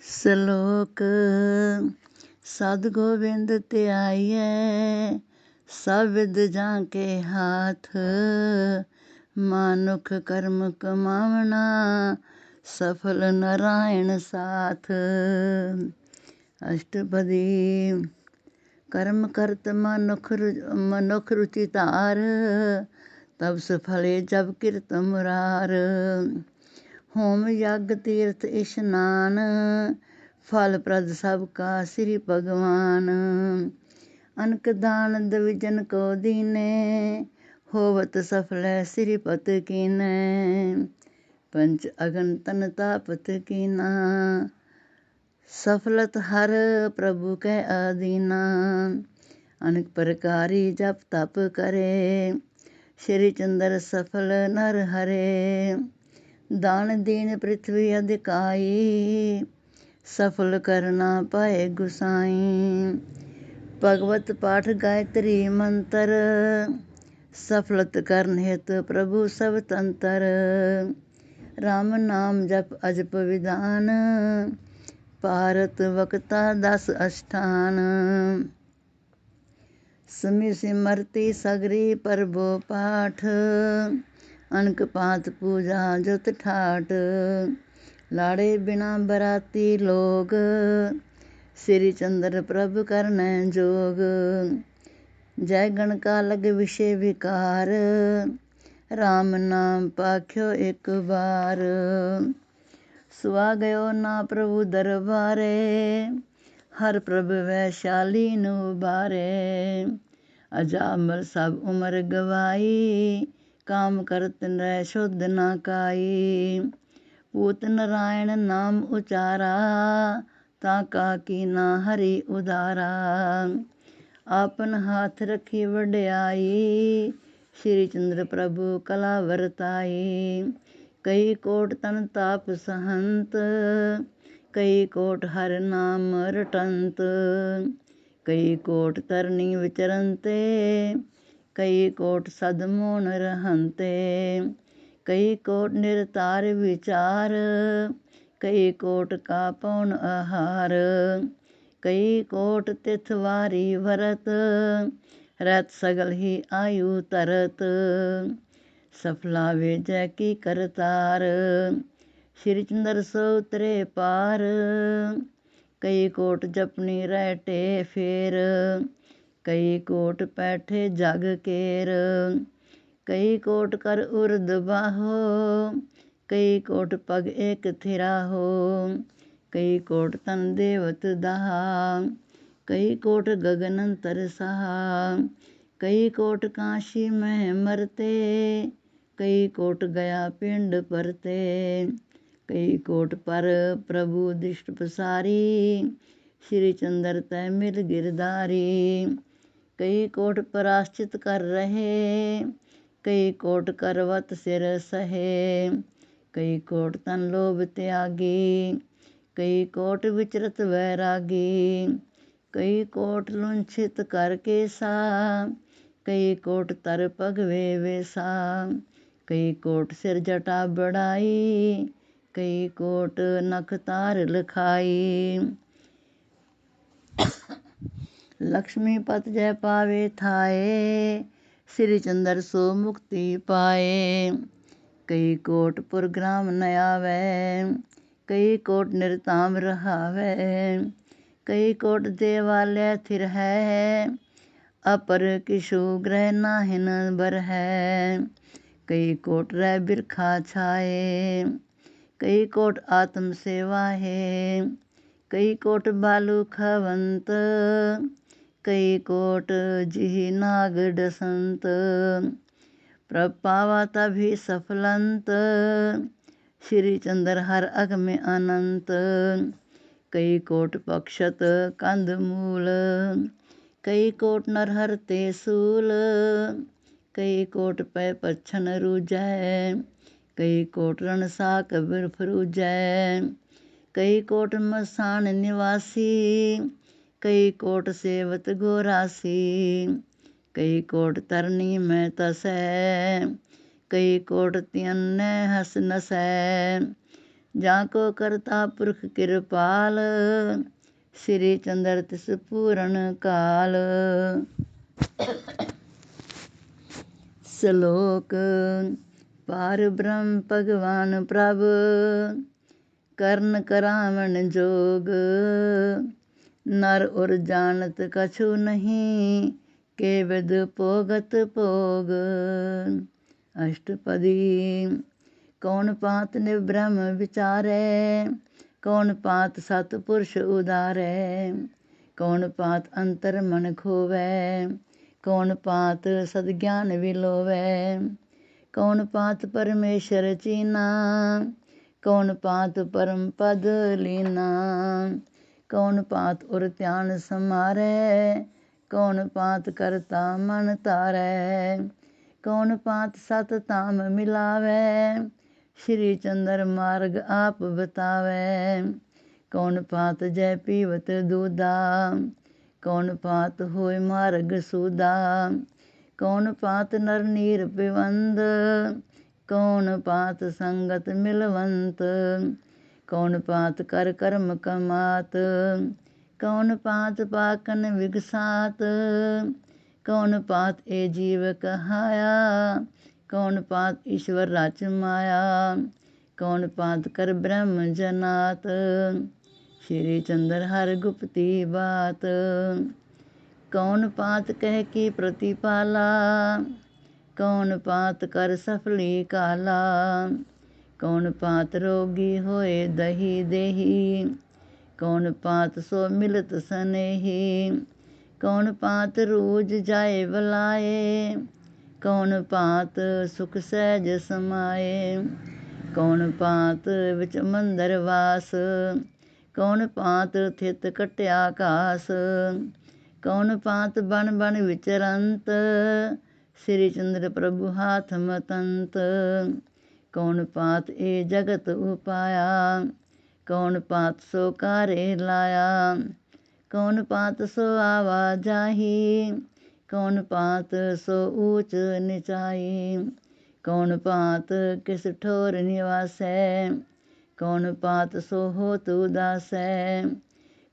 ਸਲੋਕ ਸਦ ਗੋਬਿੰਦ ਧਿਆਈਐ ਸਭ ਵਿਦ ਜਾਂ ਕੇ ਹਾਥ। ਮਾਨੁਖ ਕਰਮ ਕਮਾਵਣਾ ਸਫਲ ਨਾਰਾਇਣ ਸਾਥ। ਅਸ਼ਟਪਦੀ। ਕਰਮ ਕਰਤ ਮਨੁਖ ਰੁਚि ਧਾਰ ਤਬ ਸਫਲੇ ਜਬ ਕਿਰਤ ਮੁਰਾਰ। ਹੋਮ ਯਗ ਤੀਰਥ ਇਸ਼ਨਾਨ ਫਲ ਪ੍ਰਦ ਸਭ ਕਾ ਸ੍ਰੀ ਭਗਵਾਨ। ਅਨਕ ਦਾਨ ਦਵਿਜਨ ਕੋ ਦੀਨੇ ਹੋਵਤ ਸਫਲੈ ਸ੍ਰੀ ਪਤ ਕੀਨੈ। ਪੰਚ ਅਗਨ ਤਨ ਤਾਪਤ ਕੀਨਾ ਸਫਲਤ ਹਰ ਪ੍ਰਭु ਕੈ ਅਦੀਨਾ। ਅਨਕ ਪ੍ਰਕਾਰੀ ਜਪ ਤਪ ਕਰੇ ਸ਼੍ਰੀ ਚੰਦਰ ਸਫਲ ਨਰ ਹਰੇ। ਦਾਨ ਦੀਨ ਪ੍ਰਿਥਵੀ ਅਧਿਕਾਈ ਸਫਲ ਕਰਨਾ ਪਾਏ ਗੁਸਾਈ। ਭਗਵਤ ਪਾਠ ਗਾਇਤਰੀ ਮੰਤਰ ਸਫਲਤ ਕਰਨ ਹਿਤ ਪ੍ਰਭੂ ਸਭ ਤੰਤਰ। ਰਾਮ ਨਾਮ ਜਪ ਅਜਪ ਵਿਧਾਨ ਭਾਰਤ ਵਕਤਾ 10 ਅਸ਼ਟਾਨ। ਸਮਿ ਸਿਮਰਤੀ ਸਗਰੀ ਪ੍ਰਭੋ ਪਾਠ ਅਨਕ ਪਾਤ ਪੂਜਾ ਜੁਤ ਠਾਠ। ਲਾੜੇ ਬਿਨਾ ਬਰਾਤੀ ਲੋਗ ਸ੍ਰੀ ਚੰਦਰ ਪ੍ਰਭ ਕਰਨੈ ਜੋਗ। ਜੈ ਗਣ ਕਾ ਲਗ ਵਿਸ਼ੇ ਵਿਕਾਰ ਰਾਮ ਨਾਮ ਪਾਖਿਓ ਇਕ ਬਾਰ। ਸੁਆ ਗਇਓ ਨਾ ਪ੍ਰਭੂ ਦਰਬਾਰੇ ਹਰ ਪ੍ਰਭ ਵੈਸ਼ਾਲੀ ਨੂੰ ਬਾਰੇ। ਅਜਾਮਲ ਸਭ ਉਮਰ ਗਵਾਈ ਕਾਮ ਕਰਤ ਨਰੈ ਸ਼ੁਧ ਨਾ ਕਾਈ। ਪੂਤ ਨਾਰਾਇਣ ਨਾਮ ਉਚਾਰਾ ਤਾਂ ਕਾ ਕੀਨਾ ਹਰੀ ਉਦਾਰਾ। ਆਪਨ ਹਾਥ ਰੱਖੀ ਵਡਿਆਈ ਸ਼੍ਰੀ ਚੰਦਰ ਪ੍ਰਭੂ ਕਲਾ ਵਰਤਾਈ। ਕਈ ਕੋਟ ਤਨ ਤਾਪ ਸਹੰਤ ਕਈ ਕੋਟ ਹਰਿ ਨਾਮ ਰਟੰਤ। ਕਈ ਕੋਟ ਤਰਨੀ ਵਿਚਰੰਤੇ ਕਈ ਕੋਟ ਸਦ ਮੋਨ ਰਹੰਤੇ। ਕਈ ਕੋਟ ਨਿਰਤਾਰ ਵਿਚਾਰ ਕਈ ਕੋਟ ਕਾ ਪਉਨ ਆਹਾਰ। ਕਈ ਕੋਟ ਤਿਥ ਵਾਰੀ ਵਰਤ ਰਹਿਤ ਸਗਲ ਹੀ ਆਯੂ ਤਰਤ। ਸਫਲਾ ਵੇਜੈ ਕੀ ਕਰਤਾਰ ਸ਼੍ਰੀ ਚੰਦਰ ਸੋ ਉਤਰੇ ਪਾਰ। ਕਈ ਕੋਟ ਜਪਨੀ ਰਹਿਟੇ ਫੇਰ ਕਈ ਕੋਟ ਪੈਠੇ ਜਗ ਕੇਰ। ਕਈ ਕੋਟ ਕਰ ਉਰਦ ਬਾਹੋ ਕਈ ਕੋਟ ਪਗ ਏਕ ਥਿਰਾਹੋ। ਕਈ ਕੋਟ ਤਨ ਦੇਵਤ ਦਹਾ ਕਈ ਕੋਟ ਗਗਨ ਅੰਤਰ ਸਹਾ। ਕਈ ਕੋਟ ਕਾਸ਼ੀ ਮਹਿ ਮਰਤੇ ਕਈ ਕੋਟ ਗਿਆ ਪਿੰਡ ਪਰਤੇ। ਕਈ ਕੋਟ ਪਰ ਪ੍ਰਭੂ ਦ੍ਰਿਸ਼ਟ ਪਸਾਰੀ ਸ਼੍ਰੀ ਚੰਦਰ ਤੈ ਮਿਲ ਗਿਰਧਾਰੀ। ਕਈ ਕੋਟ ਪਰਾਸ਼ਚਿਤ ਕਰ ਰਹੇ ਕਈ ਕੋਟ ਕਰਵਤ ਸਿਰ ਸਹੇ। ਕਈ ਕੋਟ ਤਨ ਲੋਭ ਤਿਆਗੀ ਕਈ ਕੋਟ ਵਿਚਰਤ ਵੈਰਾਗੀ। ਕਈ ਕੋਟ ਲੁੰਛਿਤ ਕਰ ਕੇਸਾ ਕਈ ਕੋਟ ਤਰ ਭਗਵੇ ਵੇਸਾ। ਕਈ ਕੋਟ ਸਿਰ ਜਟਾ ਬੜਾਈ ਕਈ ਕੋਟ ਨਖ ਤਾਰ ਲਖਾਈ। ਲਕਸ਼ਮੀ ਪਤ ਜੈ ਪਾਵੇ ਥਾਏ ਸ੍ਰੀ ਚੰਦਰ ਸੋ ਮੁਕਤੀ ਪਾਏ। ਕਈ ਕੋਟ ਪੁਰਗਰਾਮ ਨ ਆਵੈ ਕਈ ਕੋਟ ਨਿਰਤਾਮ ਰਹਾਵੈ। ਕਈ ਕੋਟ ਦੇਵਾਲਯ ਥਿਰ ਹੈ ਅਪਰ ਕਿਛੂ ਗ੍ਰਹਿ ਨਾਹਿਨ ਬਰਹੈ। ਕਈ ਕੋਟ ਰਹਿ ਬਿਰਖਾ ਛਾਏ ਕਈ ਕੋਟ ਆਤਮ ਸੇਵਾ ਹੈ। ਕਈ ਕੋਟ ਬਾਲੂ ਖਵੰਤ ਕਈ ਕੋਟ ਜਿਹ ਨਾਗ ਡਸੰਤ। ਪ੍ਰਭ ਪਾਵਾ ਤਭੀ ਸਫਲੰਤ ਸ਼੍ਰੀ ਚੰਦਰ ਹਰ ਅਗਮਿ ਅਨੰਤ। ਕਈ ਕੋਟ ਬਖਸ਼ਤ ਕੰਦ ਮੂਲ ਕਈ ਕੋਟ ਨਰ ਹਰ ਤੇ ਸੂਲ। ਕਈ ਕੋਟ ਪੈ ਪਛਨ ਰੂਜੈ ਕਈ ਕੋਟ ਰਣ ਸਾਕ ਬਿਰ ਫਰੂਜੈ। ਕਈ ਕੋਟ ਮਸਾਣ ਨਿਵਾਸੀ ਕਈ ਕੋਟ ਸੇਵਤ ਗੋਰਾਸੀ। ਕਈ ਕੋਟ ਤਰਨੀ ਮੈਂ ਤਸੈ ਕਈ ਕੋਟ ਤਿਅਨੈ ਹਸ ਨਸੈ। जाको करता पुरख कृपाल, श्री चंद्र तिस पूरन काल। श्लोक। पार ब्रह्म भगवान प्रभ, कर्ण करावण जोग। नर उर जानत कछु नहीं, के विद पोगत पोग। अष्टपदी। कौन पात निब्रह्म विचारै, कौन पात सतपुरुष उदारै। कौन पात अंतर मन खोवै, कौन पात सद्ज्ञान विलोवै। कौन पात परमेश्वर चीना, कौन पात परम पद लीना। कौन पात उर ध्यान समारै, कौन पात करता मन तारै। कौन पात सत धाम मिलावै, श्री चंद्र मार्ग आप बतावै। कौन पात जय पीवत दूधा, कौन पात होय मार्ग सूधा। कौन पात नर नीर पिबंद, कौन पात संगत मिलवंत। कौन पात कर कर्म कमात, कौन पात पाकन विगसात। कौन पात ए जीव कहाया, कौन पात ईश्वर रच माया। कौन पात कर ब्रह्म जनात, श्री चंद्र हर गुप्ती बात। कौन पात कह की प्रतिपाला, कौन पात कर सफली काला। कौन पात रोगी होए दही देही, कौन पात सो मिलत सनेही। कौन पात रूज जाए बलाए, कौन पात सुख सहज समाए। कौन पात विच मंदर वास, कौन पात थित कट्या घास। कौन पात बन बन विचरंत, श्री चंद्र प्रभु हाथ मतंत। कौन पात ए जगत उपाया, कौन पात सो कारे लाया। कौन पात सो आवा जाही, कौन पात सो ऊच निचाई। कौन पात किस ठोर निवासै, कौन पात सो होत उदासै।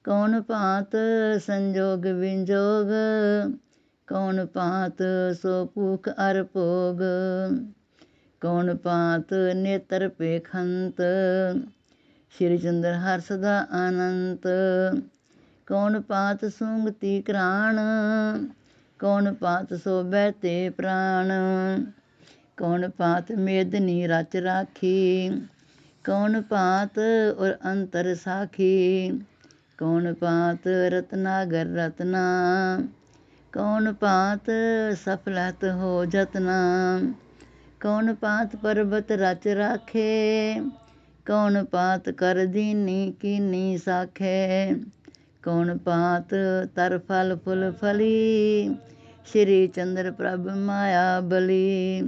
कौन पात संजोग विंजोग, कौन पात सो भूख अर भोग। कौन पात नेत्र पेखंत, श्री चंद्र हर सदा अनंत। कौन पात सूंघती घ्राण, कौन पात सो बहते प्राण। कौन पात मेदनी रच राखी, कौन पात और अंतर साखी। कौन पात रत्नागर रत्ना, कौन पात सफलत हो जतना। कौन पात पर्वत रच राखे, कौन पात कर दीनी कीनी साखे। कौन पात तर फल फुल फली, श्री चंद्र प्रभ माया बली।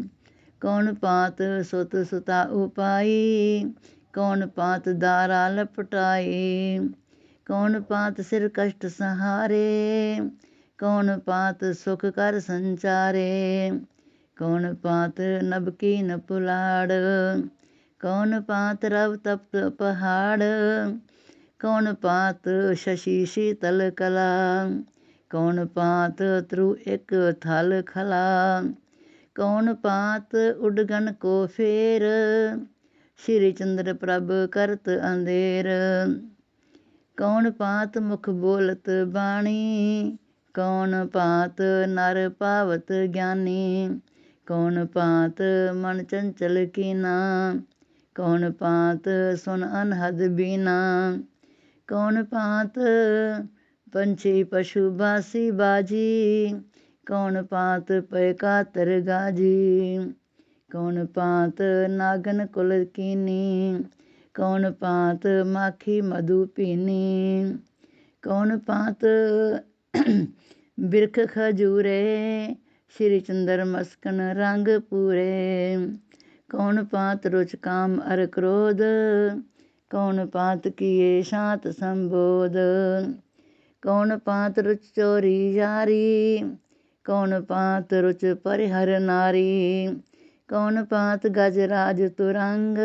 कौन पात सुत सुता उपाई, कौन पात दारा लपटाई। कौन पात सिर कष्ट सहारे, कौन पात सुख कर संचारे। कौन पात नबकीन पुलाड़, कौन पात रव तप्त पहाड़। कौन पात शशि शीतल कला, कौन पात त्रु एक थल खला। कौन पात उडगन को फेर, श्री चंद्र प्रभ करत अंधेर। कौन पात मुख बोलत बाणी, कौन पात नर पावत ज्ञानी। कौन पात मन चंचल कीना, कौन पात सुन अनहद बीना। कौन पात पंछी पशु बासी बाजी, कौन पात पय कातर गाजी। कौन पात नागन कुल कीनी, कौन पात माखी मधु पीनी। कौन पात बिरख खजूरे, श्री चंद्र मस्कन रंग पूरे। कौन पात रुच काम अर क्रोध, कौन पात किए शांत संबोध। कौन पात रुच चोरी यारी, कौन पात रुच परिहर नारी। कौन पात गजराज तुरंग,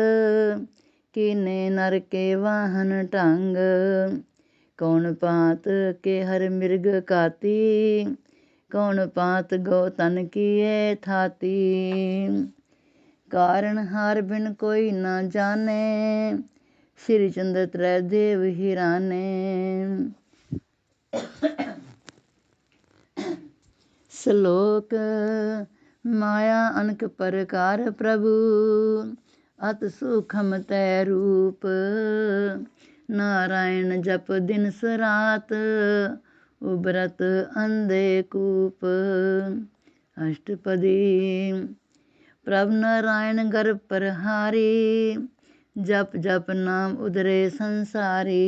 कीने नर के वाहन ढंग। कौन पात के हर मृग काती, कौन पात गौ तन किए थाती। कारण हार बिन कोई न जाने, श्री चंद्र त्रै देव हिराने। श्लोक माया अनक प्रकार प्रभु, अत सूखम तै रूप। नारायण जप दिन रात, उबरत अंधे कूप। अष्टपदी प्रभ नारायण गर्भ प्रहारी, जप जप नाम उदरे संसारी।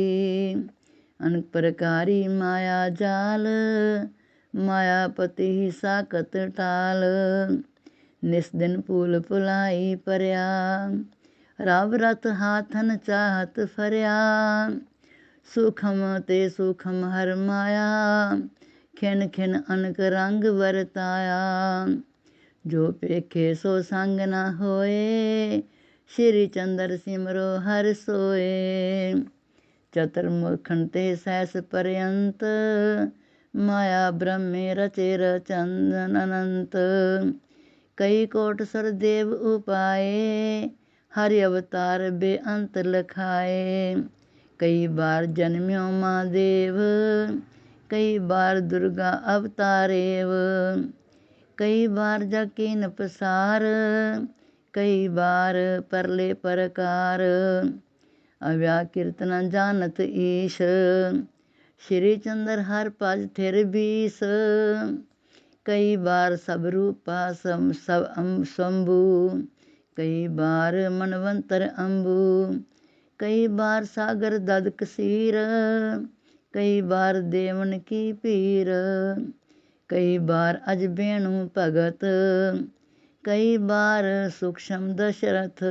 अनेक प्रकारी माया जाल, मायापति साकत टाल। निस दिन फूल फुलाई परया, रब रत हाथन चाहत फरिया। सूखम ते सूखम हर माया, खिन खिन अनक रंग वरताया। जो पेखे सो संग न होए, श्री चंद्र सिमरो हर सोए। चतुर्मुखन ते सहस पर्यंत, माया ब्रह्मे रचे रचंदन अनंत। कई कोट सर देव उपाए, हरि अवतार बेअंत लखाए। कई बार जन्म्यो महादेव, कई बार दुर्गा अवतारेव। कई बार जकीन पसार, कई बार परले परकार। अव्याकृत न जानत ईश, श्री चंद्र हर पज ठिर बीस। कई बार सब रूपा शंभु, कई बार मनवंतर अम्बु। कई बार सागर दद कसीर, कई बार देवन की पीर। कई बार अजबेणु भगत, कई बार सूक्ष्म दशरथ।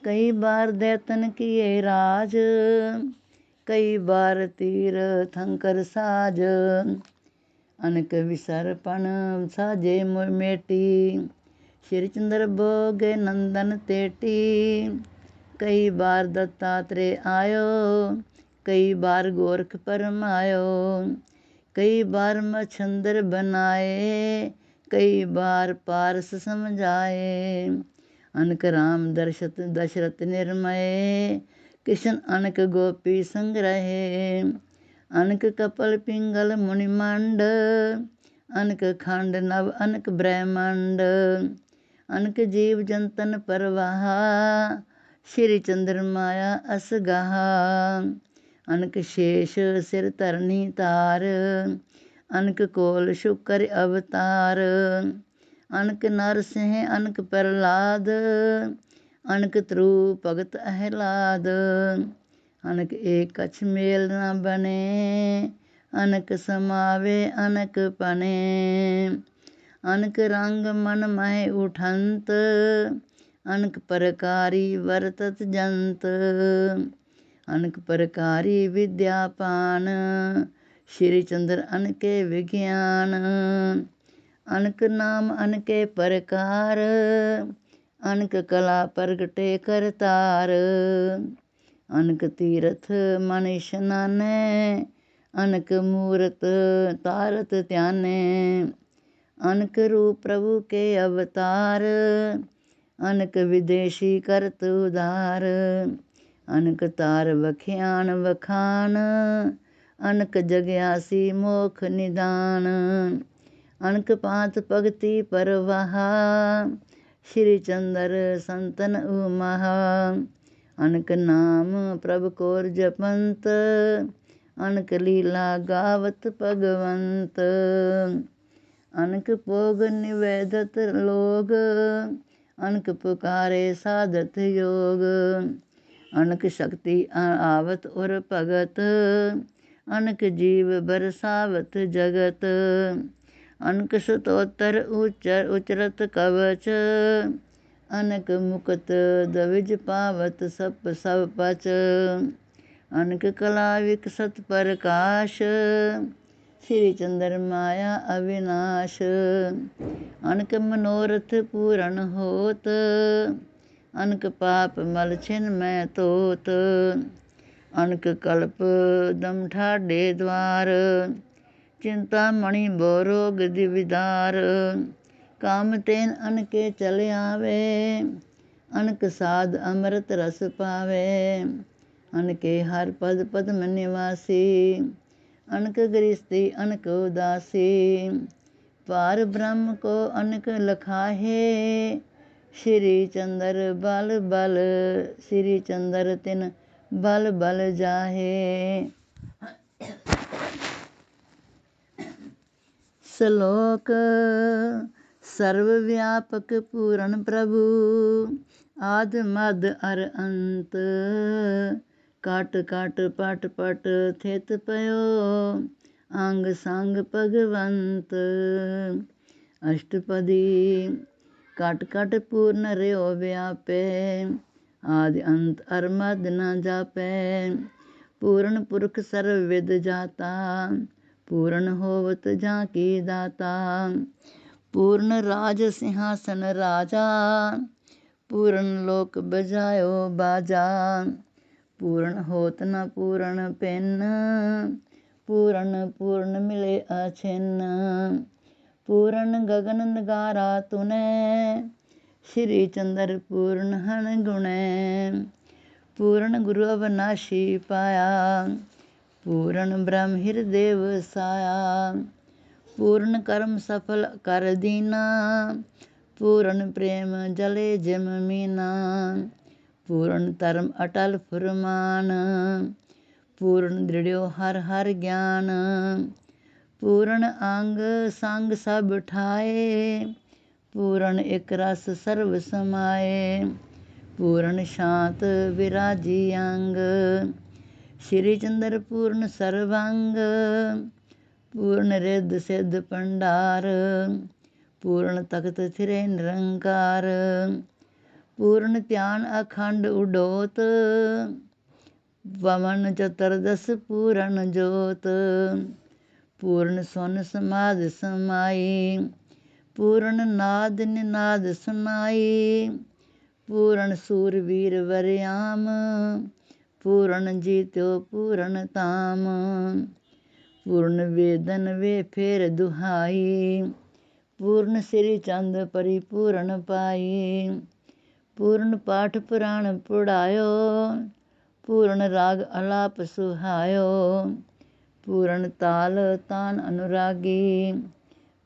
कई बार दैतन किए राज, कई बार तीर थंकर साज। अनक विसरपन साजे मेटी, श्री चंद्र भोगे नंदन तेटी। कई बार दत्तात्रेय आयो, कई बार गोरख परमायो। कई बार मच्छंदर बनाए, कई बार पारस समझाए। अनक राम दशरथ निर्मय, कृष्ण अनक गोपी संग्रहे। अनक कपल पिंगल मुनिमंड, अनक खंड नव अनक ब्रह्मंड। अनक जीव जंतन परवाह, श्री चंद्र माया असगाहा। अनक शेष सिर धरनी तार, अनक कोल शुकर अवतार। अनक नरसिंह अनक प्रहलाद, अनक त्रु भगत अहलाद। अनक एक कछ मेल न बने, अनक समावे अनक पने। अनक रंग मन मह उठंत, अनक प्रकारी वरतत जंत। अनक प्रकारी विद्यापान, श्री चंद्र अनके विज्ञान। अनक नाम अनके प्रकार, अनक कला प्रगटे करतार। अनक तीरथ मन स्नाने, अनक मूरत तारत ध्याने। अनक रूप प्रभु के अवतार, अनक विदेशी करत उधार। अनक तार वख्यान वखान, अनक जग्यासी मोख निदान। अनक पांत भगति परवाह, श्री चंद्र संतन उमहा। अनक नाम प्रभ कोर जपंत, अनक लीला गावत भगवंत। अनक भोग निवेदत लोग, अनक पुकारे साधत योग। अनक शक्ति आवत उर भगत, अनक जीव बरसावत जगत। अनक स्तोत्र उचरत कवच, अनक मुकत दविज पावत सब पच। अनक कला विकसत प्रकाश, श्री चंद्र माया अविनाश। अनक मनोरथ पूरण होत, अनक पाप मल छिन मैं तोत। अनक कल्प दम ठाडे द्वार, चिंतामणि बोरोग दिविदार। काम तेन अनके चल आवे, अनक साध अमृत रस पावे। अनके हर पद पद्म निवासी, अनक गृहस्थी अनक उदासी। पार ब्रह्म को अनक लखाहे, श्री चंद्र बल बल, श्री चंद्र तिन बल बल जाहे। श्लोक सर्वव्यापक पूर्ण प्रभु, आद मद अर अंत। काट काट पट पट थित पयो, अंग संग भगवंत। अष्टपदी काट काट पूर्ण रहो व्यापे, आदि अंत अर मद न जापै। पूर्ण पुरख सर्व विद जाता, पूर्ण होवत झांकी दाता। पूर्ण राज सिंहासन राजा, पूर्ण लोक बजायो बाजा। पूर्ण होत न पूर्ण पिन, पूर्ण पूर्ण मिले अछिन्न। पूर्ण गगन नगारा तुनै, श्री चंद्र पूर्ण हन गुणै। पूर्ण गुरु अविनाशी पाया, पूर्ण ब्रह्म हृदय वसाया। पूर्ण कर्म सफल कर दीना, पूर्ण प्रेम जले जिम मीना। पूर्ण धर्म अटल फुरमान, पूर्ण दृढ़ो हर हर ज्ञान। पूर्ण अंग संग सब ठाए, पूर्ण एक रस सर्व समाए। पूर्ण शांत विराजी अंग, श्री चंद्र पूर्ण सर्वांग। पूर्ण रिद्ध सिद्ध भंडार, पूर्ण तख्त थिरे निरंकार। पूर्ण ध्यान अखंड उडोत, पवन चतुर्दश पूर्ण जोत। पूर्ण सुन समाधि समाई, पूर्ण नाद निनाद सुनाई। पूर्ण सूरवीर वरयाम, पूर्ण जीत्यो पूर्ण ताम। पूर्ण वेदन वे फेर दुहाई, पूर्ण श्री चंद परिपूर्ण पाई। पूर्ण पाठ पुराण पढ़ायो, पूर्ण राग अलाप सुहायो। पूर्ण ताल तान अनुरागी,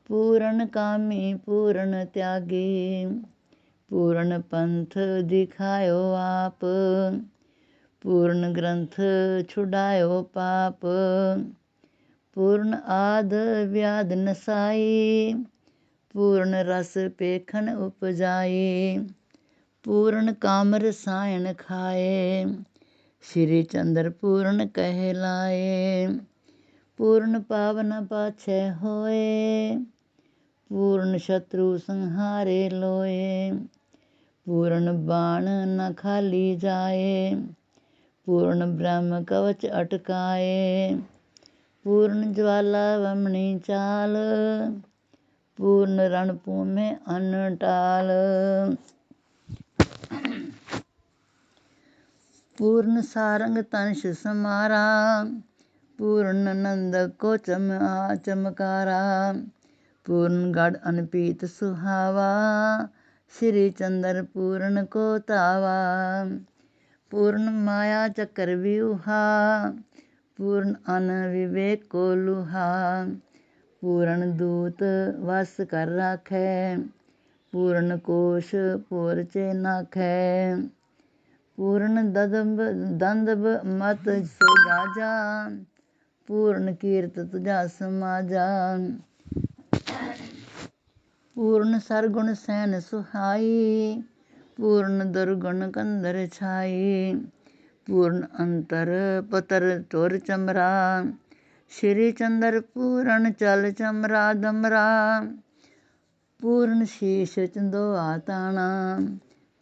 पूर्ण कामी पूर्ण त्यागी। पूर्ण पंथ दिखायो आप, पूर्ण ग्रंथ छुड़ायो पाप। पूर्ण आद व्याध नसाई, पूर्ण रस पेखन उपजाई। पूर्ण काम रसायन खाए, श्री चंद्र पूर्ण कहलाए। पूर्ण पावन पाछे होए, पूर्ण शत्रु संहारे लोए। पूर्ण बाण न खाली जाए, पूर्ण ब्रह्म कवच अटकाए। पूर्ण ज्वाला वमनी चाल, पूर्ण रणभूमि अनटाल। पूर्ण सारंग तंश समारा, पूर्ण नंद को चमकारा। पूर्ण गढ़ अनपीत सुहावा, श्री चंद्र पूर्ण को तावा। पूर्ण माया चक्र व्यूहा, पूर्ण अन विवेक को लुहा। पूर्ण दूत वस कर राखै, पूर्ण कोश पोरचे नाखै। पूर्ण दंदब मत सो गाजा, पूर्ण कीर्त तुझा समाजा। पूर्ण सरगुण सैन सुहाई, पूर्ण दुर्गुण कंदर छाई। पूर्ण अंतर पतर चोर चमरा, श्री चंद्र पूर्ण चल चमरा दमरा। पूर्ण शीश चंदोआ ताना,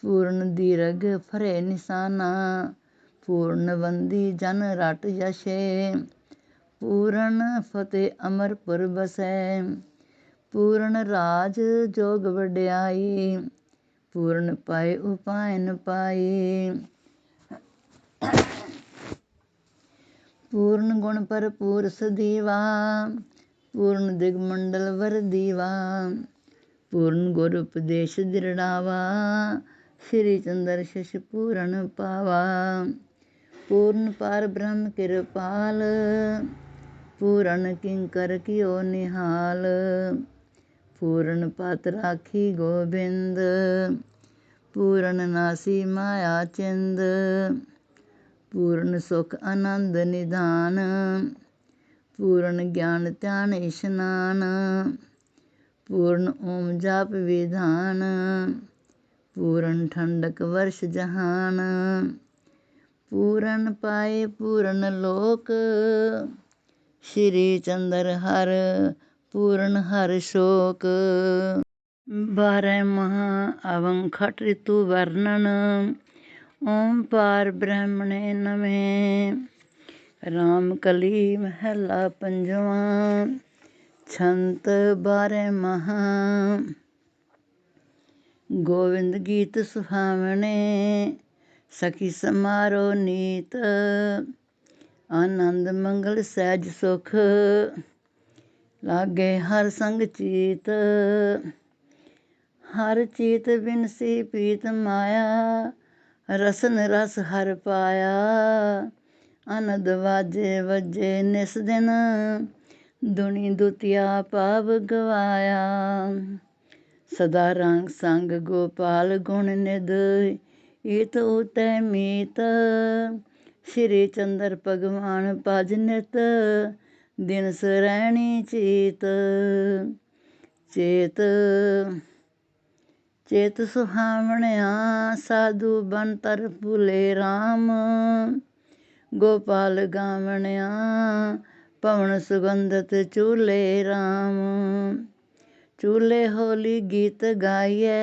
पूर्ण दीर्घ फरे निशाना। पूर्ण बंदी जन रट यशे, पूर्ण फतेह अमरपुर बसै। पूर्ण राज जोग वड्याई, पूर्ण पाए उपाय न पाई। पूर्ण गुण भरपूर सदीवा, पूर्ण दिगमंडल वर दीवा, पूर्ण गुर उपदेश दृढ़ावा, श्री चंद्र शश पूर्ण पावा। पूर्ण पार ब्रह्म कृपाल, पूर्ण किंकर कियो निहाल, पूर्ण पात राखी गोबिंद, पूर्ण नासी माया चिंद, पूर्ण सुख आनंद निधान, पूर्ण ज्ञान ध्यान इशनान, पूर्ण ओम जाप विधान, पूर्ण ठंडक वर्ष जहान, पूर्ण पाए पूर्ण लोक, श्री चंद्र हर पूर्ण हर शोक। 12 महा अवं खट ऋतु वर्णन, ओम पार ब्रह्मणे नमः। राम कली महला पंजवा, छंत 12 महा। गोविंद गीत सुहावने, सखी समारो नीत, आनंद मंगल सहज सुख, लागे हर संग चीत। हर चीत बिनसी प्रीत माया, रसन रस हर पाया, आनंद वाजे वजे निस दिन, दुनी दुतिया पाव गवाया। सदा रंग संग गोपाल गुण निध, इत उतै मीत, श्री चंद्र भगवान भज नित, दिन सरैणी चीत। चेत चेत सुहावणिया, साधु बनतर भूले राम, गोपाल गावणिया, पवन सुगंधत चूले राम। चूले होली गीत गाइए,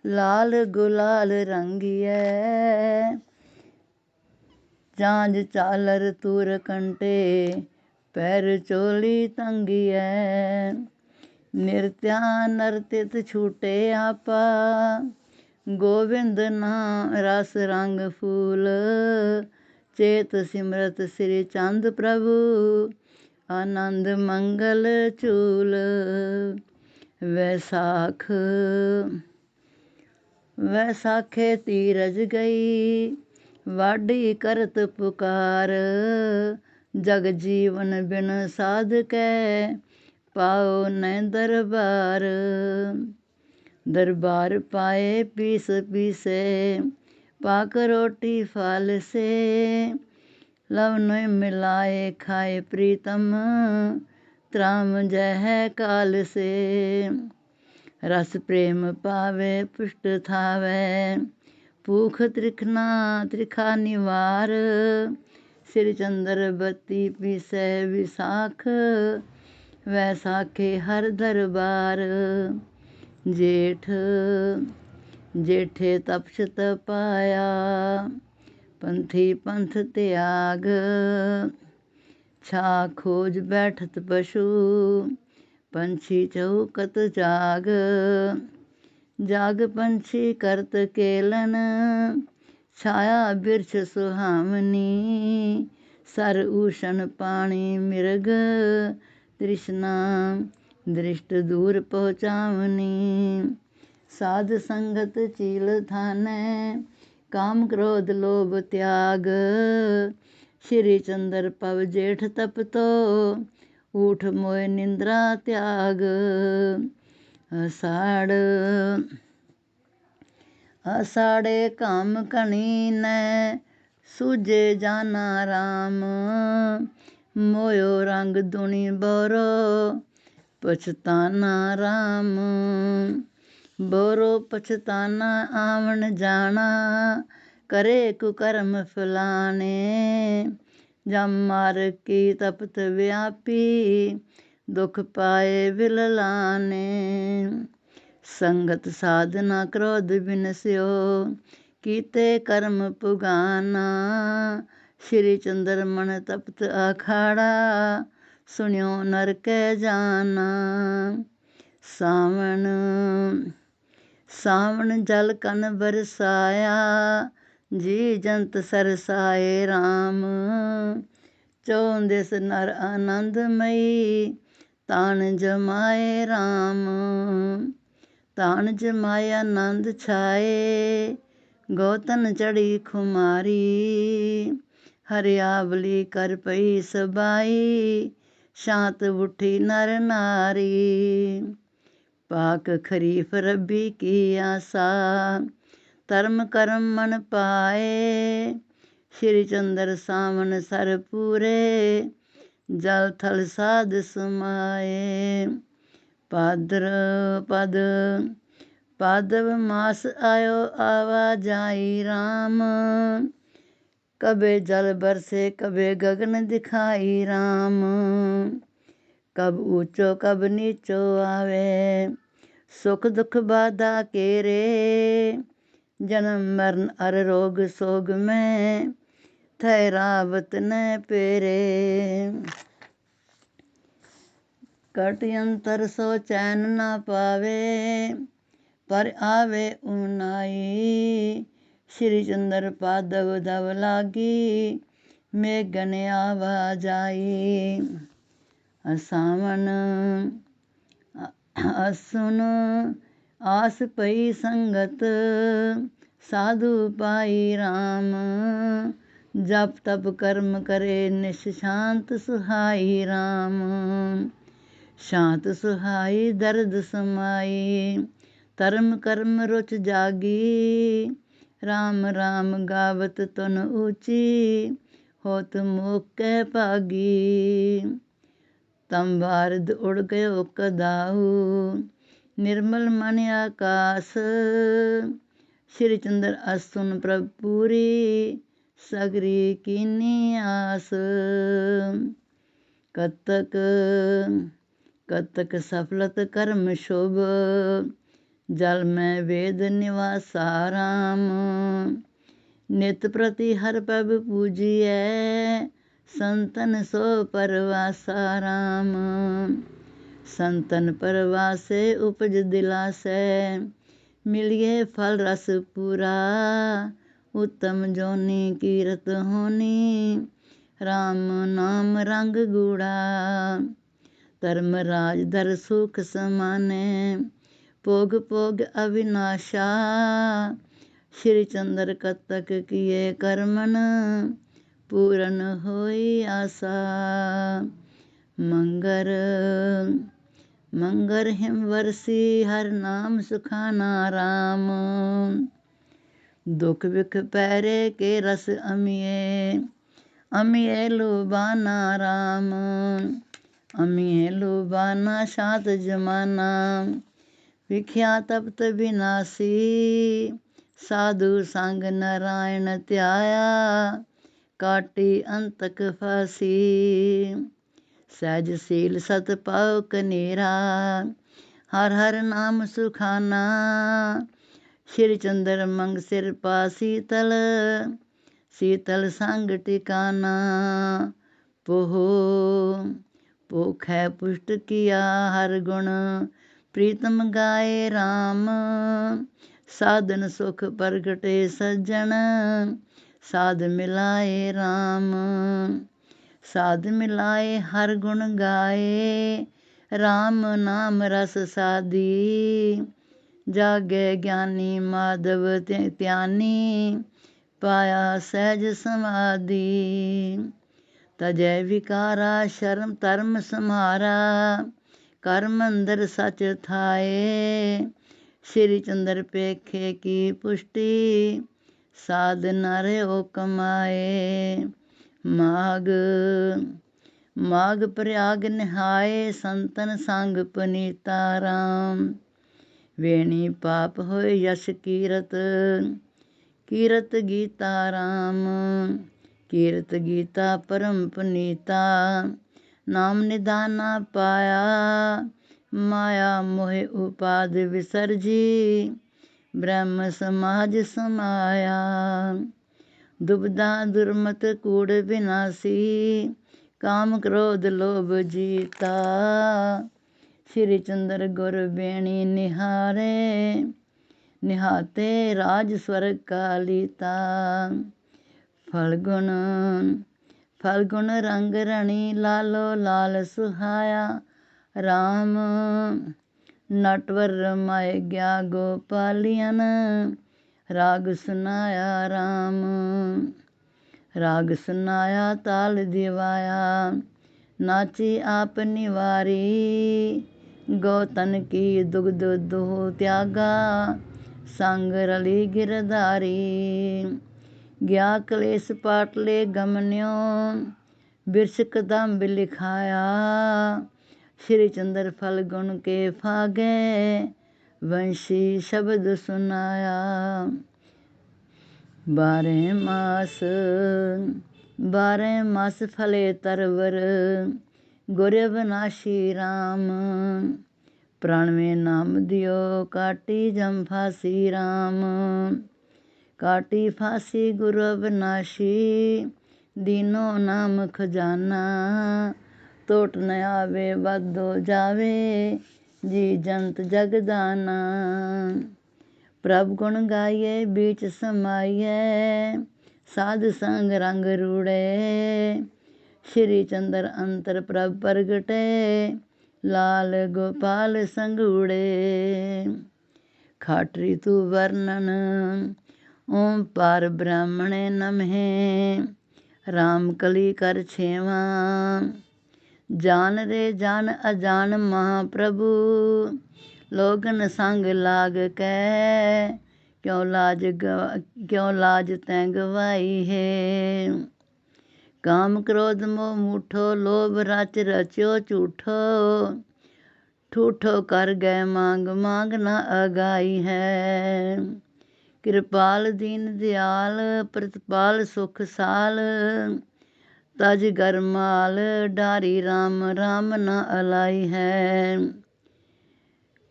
लाल गुलाल रंगिए, झांझ झालर तूर कंटे, पैर चोली तंगिए। निरत्या नरतित छूटे आपा, गोविंद नाम रस रंग फूल, चेत सिमरत श्री चंद प्रभु, आनंद मंगल चूल। वैसाख वैसाखे तीरज गई, वाडी करत पुकार, जग जीवन बिन साध कै, पाओ न दरबार। दरबार पाए पीस पीसे, पाक रोटी फल से, लवन मिलाए खाए प्रीतम, त्राम जह काल से। रस प्रेम पावे पुष्ट थावे, भूख त्रिखना त्रिखा निवार, श्री चंद्र बत्ती पीसै विसाख, वैसाखे हर दरबार। जेठ जेठे तपश तपाया, पंथी पंथ त्याग, छा खोज बैठत पशु, पंछी चौकत जाग। जाग पंछी करत केलन, छाया बिरछ सुहावनी, सर ऊषण पानी मृग, तृष्णा दृष्ट दूर पहुँचावनी। साध संगत चील थाने, काम क्रोध लोभ त्याग, श्री चंद्र पव जेठ तप तो, ऊठ मोय निंद्रा त्याग। आषाढ़ आषाढ़े काम कणी नै, सूझे जाना राम, मोयो रंग दुनी बोरो, पछताना राम। बोरो पछताना आवन जाना, करे कुकर्म फलाने, जम मार की तपत व्यापी, दुख पाए विललाने। संगत साधना क्रोध बिनस्यो, कीते कर्म पुगाना, श्री चंद्र मन तपत अखाड़ा, सुनियो नर कै जाना। सावन सावन जल कन बरसाया, जी जंत सरसाए राम। चौं दिस नर आनंदमयी, तान जमाए राम। तान जमाए आनंद छाए, गौतन चढ़ी खुमारी। हरियावली कर पई सबाई, शांत उठी नर नारी। पाक खरीफ रबी की आसा, धर्म कर्म मन पाए। श्री चंद्र सावन सर पूरे, जल थल साध समाए। पादर पद पादव मास आयो आवाजाई राम। कबे जल बरसे कबे गगन दिखाई राम। कब ऊंचो कब नीचो आवे, सुख दुख बाधा केरे। जन्म मरण अर रोग सोग में, ठहरावत न पेरे। कट यंतर सो चैन ना पावे, पर आवे ऊनाई। श्री चंद्र पादव दव लागी, मेघन आवाजाई। सावन असुन आस पई संगत, साधु पाई राम। जप तप कर्म करे निश शांत सुहाई राम। शांत सुहाई दर्द समाई, धर्म कर्म रुच जागी। राम राम गावत तुन ऊची, होत मुख भागी। तम भारत उड़ गयो कदाऊ, निर्मल मन आकाश। श्री चंद्र असुन प्रभ पूरी, सगरी कीनी आस। कतक कतक सफलत कर्म शुभ, जल में वेद निवासा राम। नित प्रति हर पब पूजिए, संतन सो परवासा राम। संतन परवासे उपज दिलासे, मिलिए फल रस पूरा। उत्तम जोनी कीरत होनी, राम नाम रंग गूढ़ा। धर्म राज धर सुख समाने, भोग भोग अविनाशा। श्री चंद्र कतक किए कर्मन, पूरन होई आशा। मंगर मंगर हिम वर्षी, हर नाम सुखाना राम। दुख विख पैरे के रस अमिए, अमिए लुबाना राम। अमिए लुबाना शांत जमाना, विख्या तप्त विनाशी। साधु संग नारायण त्याया, काटी अंतक फासी। सहजशील सत पाओ कनेरा, हर हर नाम सुखाना। श्री चंद्र मंग सिर पा शीतल, शीतल संग टिकाना। पोहो पोख है पुष्ट किया हर गुण, प्रीतम गाए राम। साधन सुख प्रगटे सज्जन, साध मिलाए राम। साध मिलाए हर गुण गाए, राम नाम रस साधी। जागे ज्ञानी माधव त्यानी, पाया सहज समाधि। तजय विकारा शर्म धर्म समारा, कर मंदिर सच थाए। श्री चंद्र पेखे की पुष्टि, साध नर ओ कमाए। माघ माघ प्रयाग नहाए, संतन संग पुनीता राम। वेणी पाप होए यश कीरत, कीरत गीता राम। कीरत गीता परम पुनीता, नाम निदाना पाया। माया मोह उपाद विसर्जी, ब्रह्म समाज समाया। दुबदा दुर्मत कूड़ विनाशी, काम क्रोध लोभ जीता। श्री चंद्र गुर बेणी निहारे, निहाते राज स्वर्ग का लीता। फलगुण फलगुण रंग रणी लालो लाल सुहाया। राम नटवर माय गया गोपालियन। राग सुनाया राम राग सुनाया ताल दिवाया। नाची आप निवारी गौतन की दुग्ध दुह त्यागा। संग रली गिरधारी गया कलेश पाटले गमन्यो। बिरछ कदम्ब लिखाया। श्री चंद्र फलगुण के फागे वंशी शब्द सुनाया। 12 मास फले तरवर गुर अविनाशी राम। प्राण में नाम दियो काटी जम फांसी राम। काटी फांसी गुरु अविनाशी दीनो नाम खजाना। टोट न आवे बदो जावे जी जंत जगदाना। प्रभ गुण गाइए बीच समाइए साध संग रंग रूड़े। श्री चंद्र अंतर प्रभ प्रगटे लाल गोपाल संग उड़े। खाटरी तू वर्णन ओम पार ब्राह्मणे नमहे। राम कली कर छेवा जान रे जान अजान महाप्रभु। लोगन संग लाग कै क्यों लाज तैं गवाई है। काम क्रोध मोह मूठो लोभ रच रच्यो झूठो। ठूठो कर गए मांग मांग न अगाई है। कृपाल दीन दयाल प्रतिपाल सुख साल। तज गरमाल डारी राम राम न अलाई है।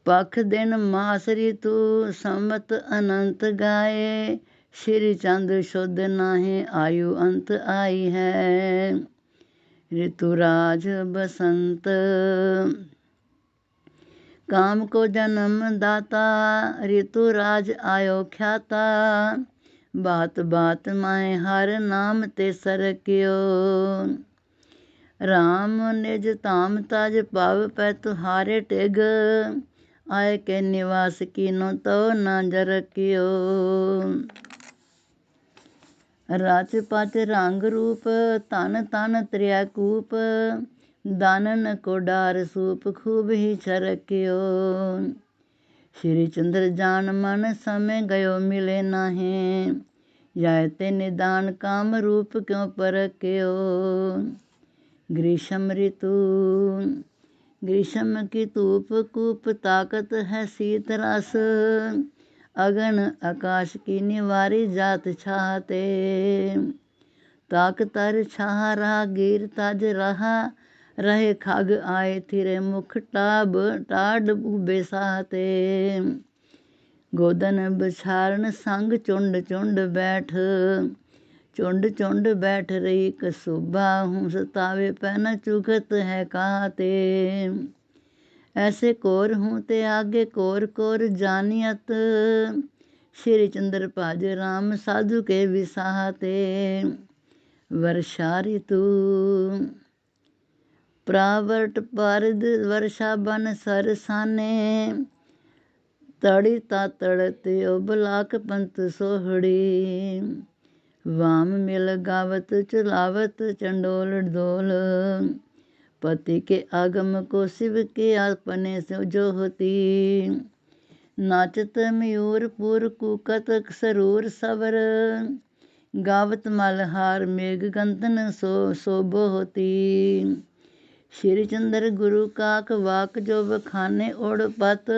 पख दिन मास ऋतु संवत अनंत गाए। श्री चंद शुद्ध नाहे आयु अंत आई है। ऋतुराज बसंत काम को जन्म दाता। ऋतुराज आयो ख्याता। बात बात माए हर नाम ते सरक्यो। राम निज धाम तज पव पै तुहारे टिग। आए के निवास कीनो तो न जरक्यो। रच पच रंग रूप तन तन त्रियाकूप। दानन को डार सूप खूब ही छरक्यो। श्री चंद्र जान मन समय गयो मिले नाहे। जायते निदान काम रूप क्यों परक्यो। ग्रीष्म ऋतु ग्रीष्म की धूप कूप ताकत है शीत रस। अगन आकाश की निवारी जात छाते। ताक तर छाह रहा गिर तज रहा। रहे खग आए थिरे मुख टाढ़ उबे साते। गोदन बछारण संग चुंड चुंड बैठ। चुंड चुंड बैठ रही कसुबा हूँ सतावे पैन चुगत है कहते। ऐसे कोर हूँ ते आगे कोर कोर जानियत। श्री चंद्र भज राम साधु के विसाहते। वर्षा ऋतु प्रावर्त पारद वर्षा बन सरसाने। तड़ी तातड़त उबलाक पंत सोहड़ी। वाम मिल गावत चलावत चंडोल डोल। पति के आगम को शिव के अपने से जो होती। नाचत मयूर पुर कुकत सरूर सवर। गावत मलहार मेघ गंतन शोभो होती। श्री चंद्र गुरु काक वाक जो बखाने ओढ़ पत।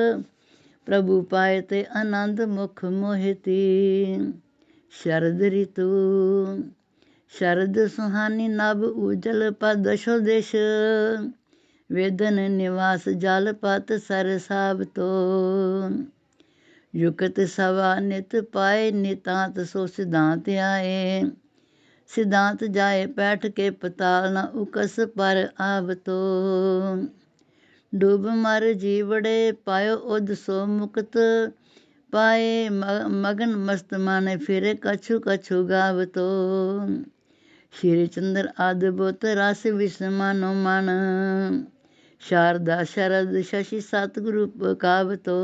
प्रभु पाए ते आनंद मुख मोहिती। शरद ऋतु शरद सुहानी नभ उजल पद दशो दिश। वेदन निवास जल पत सरसाब तो। युकत सवा नित पाए नितांत सो सिद्धांत आए। सिद्धांत जाए पैठ के पताल न उकस पर आव तो। डूब मर जीवड़े पायो उद सो मुक्त। पाए मगन मस्त मन फिर कछु कछु गावतो। श्री चंद्र अद्भुत रस विष मानो मन शारदा शरद शशि सतगुरु कावतो।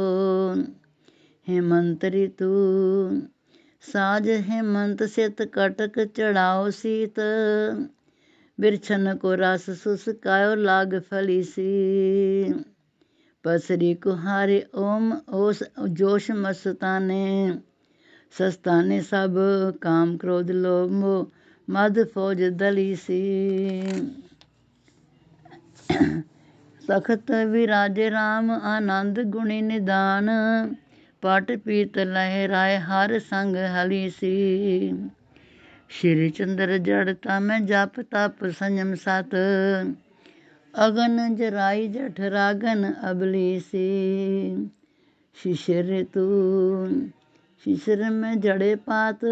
हेमंत ऋतु साज हेमंत सित कटक चढ़ाओ सीत बिरछन को रस सुसकायो लाग फली सी। पसरी कुहारे ओम ओस जोश मस्ताने सस्ताने सब काम क्रोध लोभ मोह मद फौज दली सी। तखत विराजे राम आनंद गुणी निदान पट पीत लहराए हर संग हली सी। श्री चंद्र जड़ता में जप तप संयम सत अगन जराई जठ रागन अबली सी। शिशिर ऋतु शिशिर में जड़े पात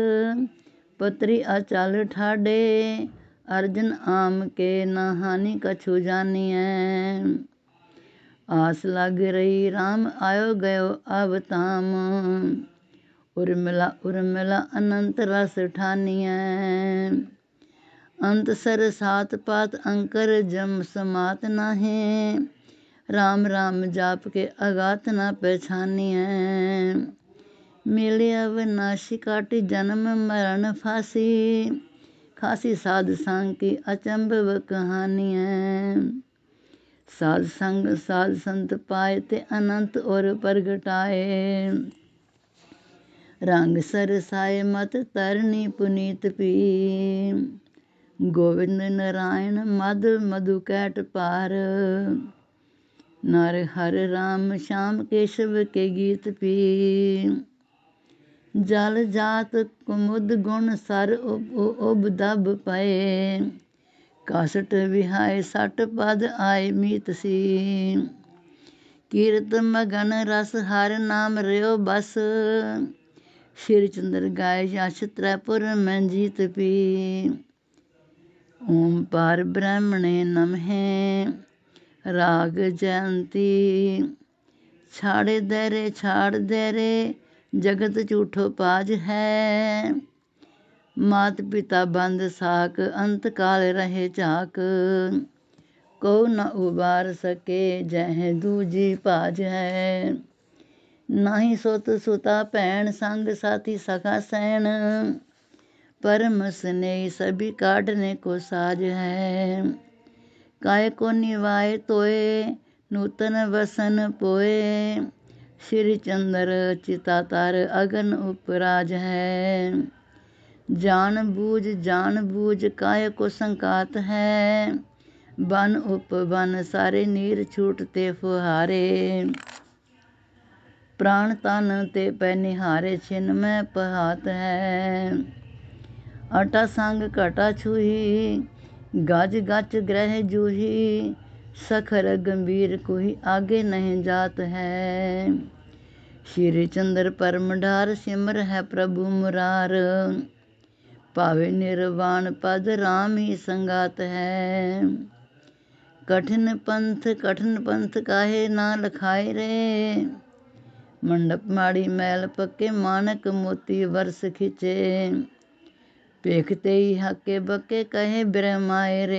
पत्री अचल ठाडे अर्जन आम के न हानि कछु जानिए। आस लग रही राम आयो गयो अवताम उर्मिला उर्मिला अनंत रस ठानिए। अंत सर सात पात अंकर जम समात नाहे राम राम जाप के अगात न पहचानिए। मिले अविनाशी काटी जन्म मरण फांसी खासी साध संग की अचंभव कहानी है। साध संग साध संत पाए ते अनंत और प्रगटाए रंग सरसाए मत तरनी पुनीत पी। गोविंद नारायण मद मधु कैट पार नर हर राम श्याम केशव के गीत पी। जल जात कुमुद गुण सर उब दब पए कासट विहाय सट पद आय मीत सी। कीरत मगन रस हर नाम रयो बस श्री चंद्र गाय यश त्रैपुर में जीत पी। ओम पार ब्रह्मणे नमः राग जयंती छाड़े दरे जगत झूठो पाज है। मात पिता बंद साक अंत काल रहे चाक को न उबार सके जह दूजी पाज है। नाही सुत सुता भैन संग साथी सखा सैन परम स्नेही सभी काटने को साज है। काय को निवाए तोए नूतन वसन पोए श्री चंद्र चिता तार अगन उपराज है। जान बूझ काय को संकात है बन उप बन सारे नीर छूटते फुहारे। प्राण तन ते पै निहारे छिन में पहात है। अटा संग घटा छूही गज गच ग्रह जूही सखर गंभीर कोई आगे नहीं जात है। श्री चंद्र परम ढार सिमर है प्रभु मुरार पावे निर्वाण पद राम ही संगात है। कठिन पंथ काहे ना लखाए रे मंडप माड़ी मैल पक्के मानक मोती वर्ष खिंचे। पेखते ही हके बके कहे ब्रह्माए रे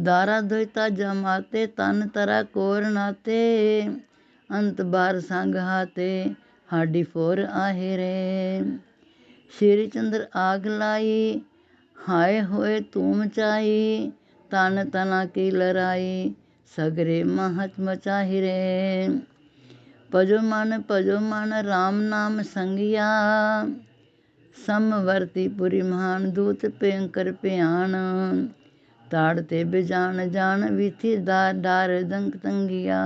दारा धोता जमाते तन तरा कोर नाते अंत बार संग हाते हाडी फोर आहे रे। श्री चंद्र आग लाई हाय होए तूम चाही तन तना की लड़ाई सगरे महत मचाही रे। भजो मन राम नाम संगिया समवर्ती पुरी महान दूत भयंकर भयान ताड़ते बेजान जान विथि डार दंक तंगिया।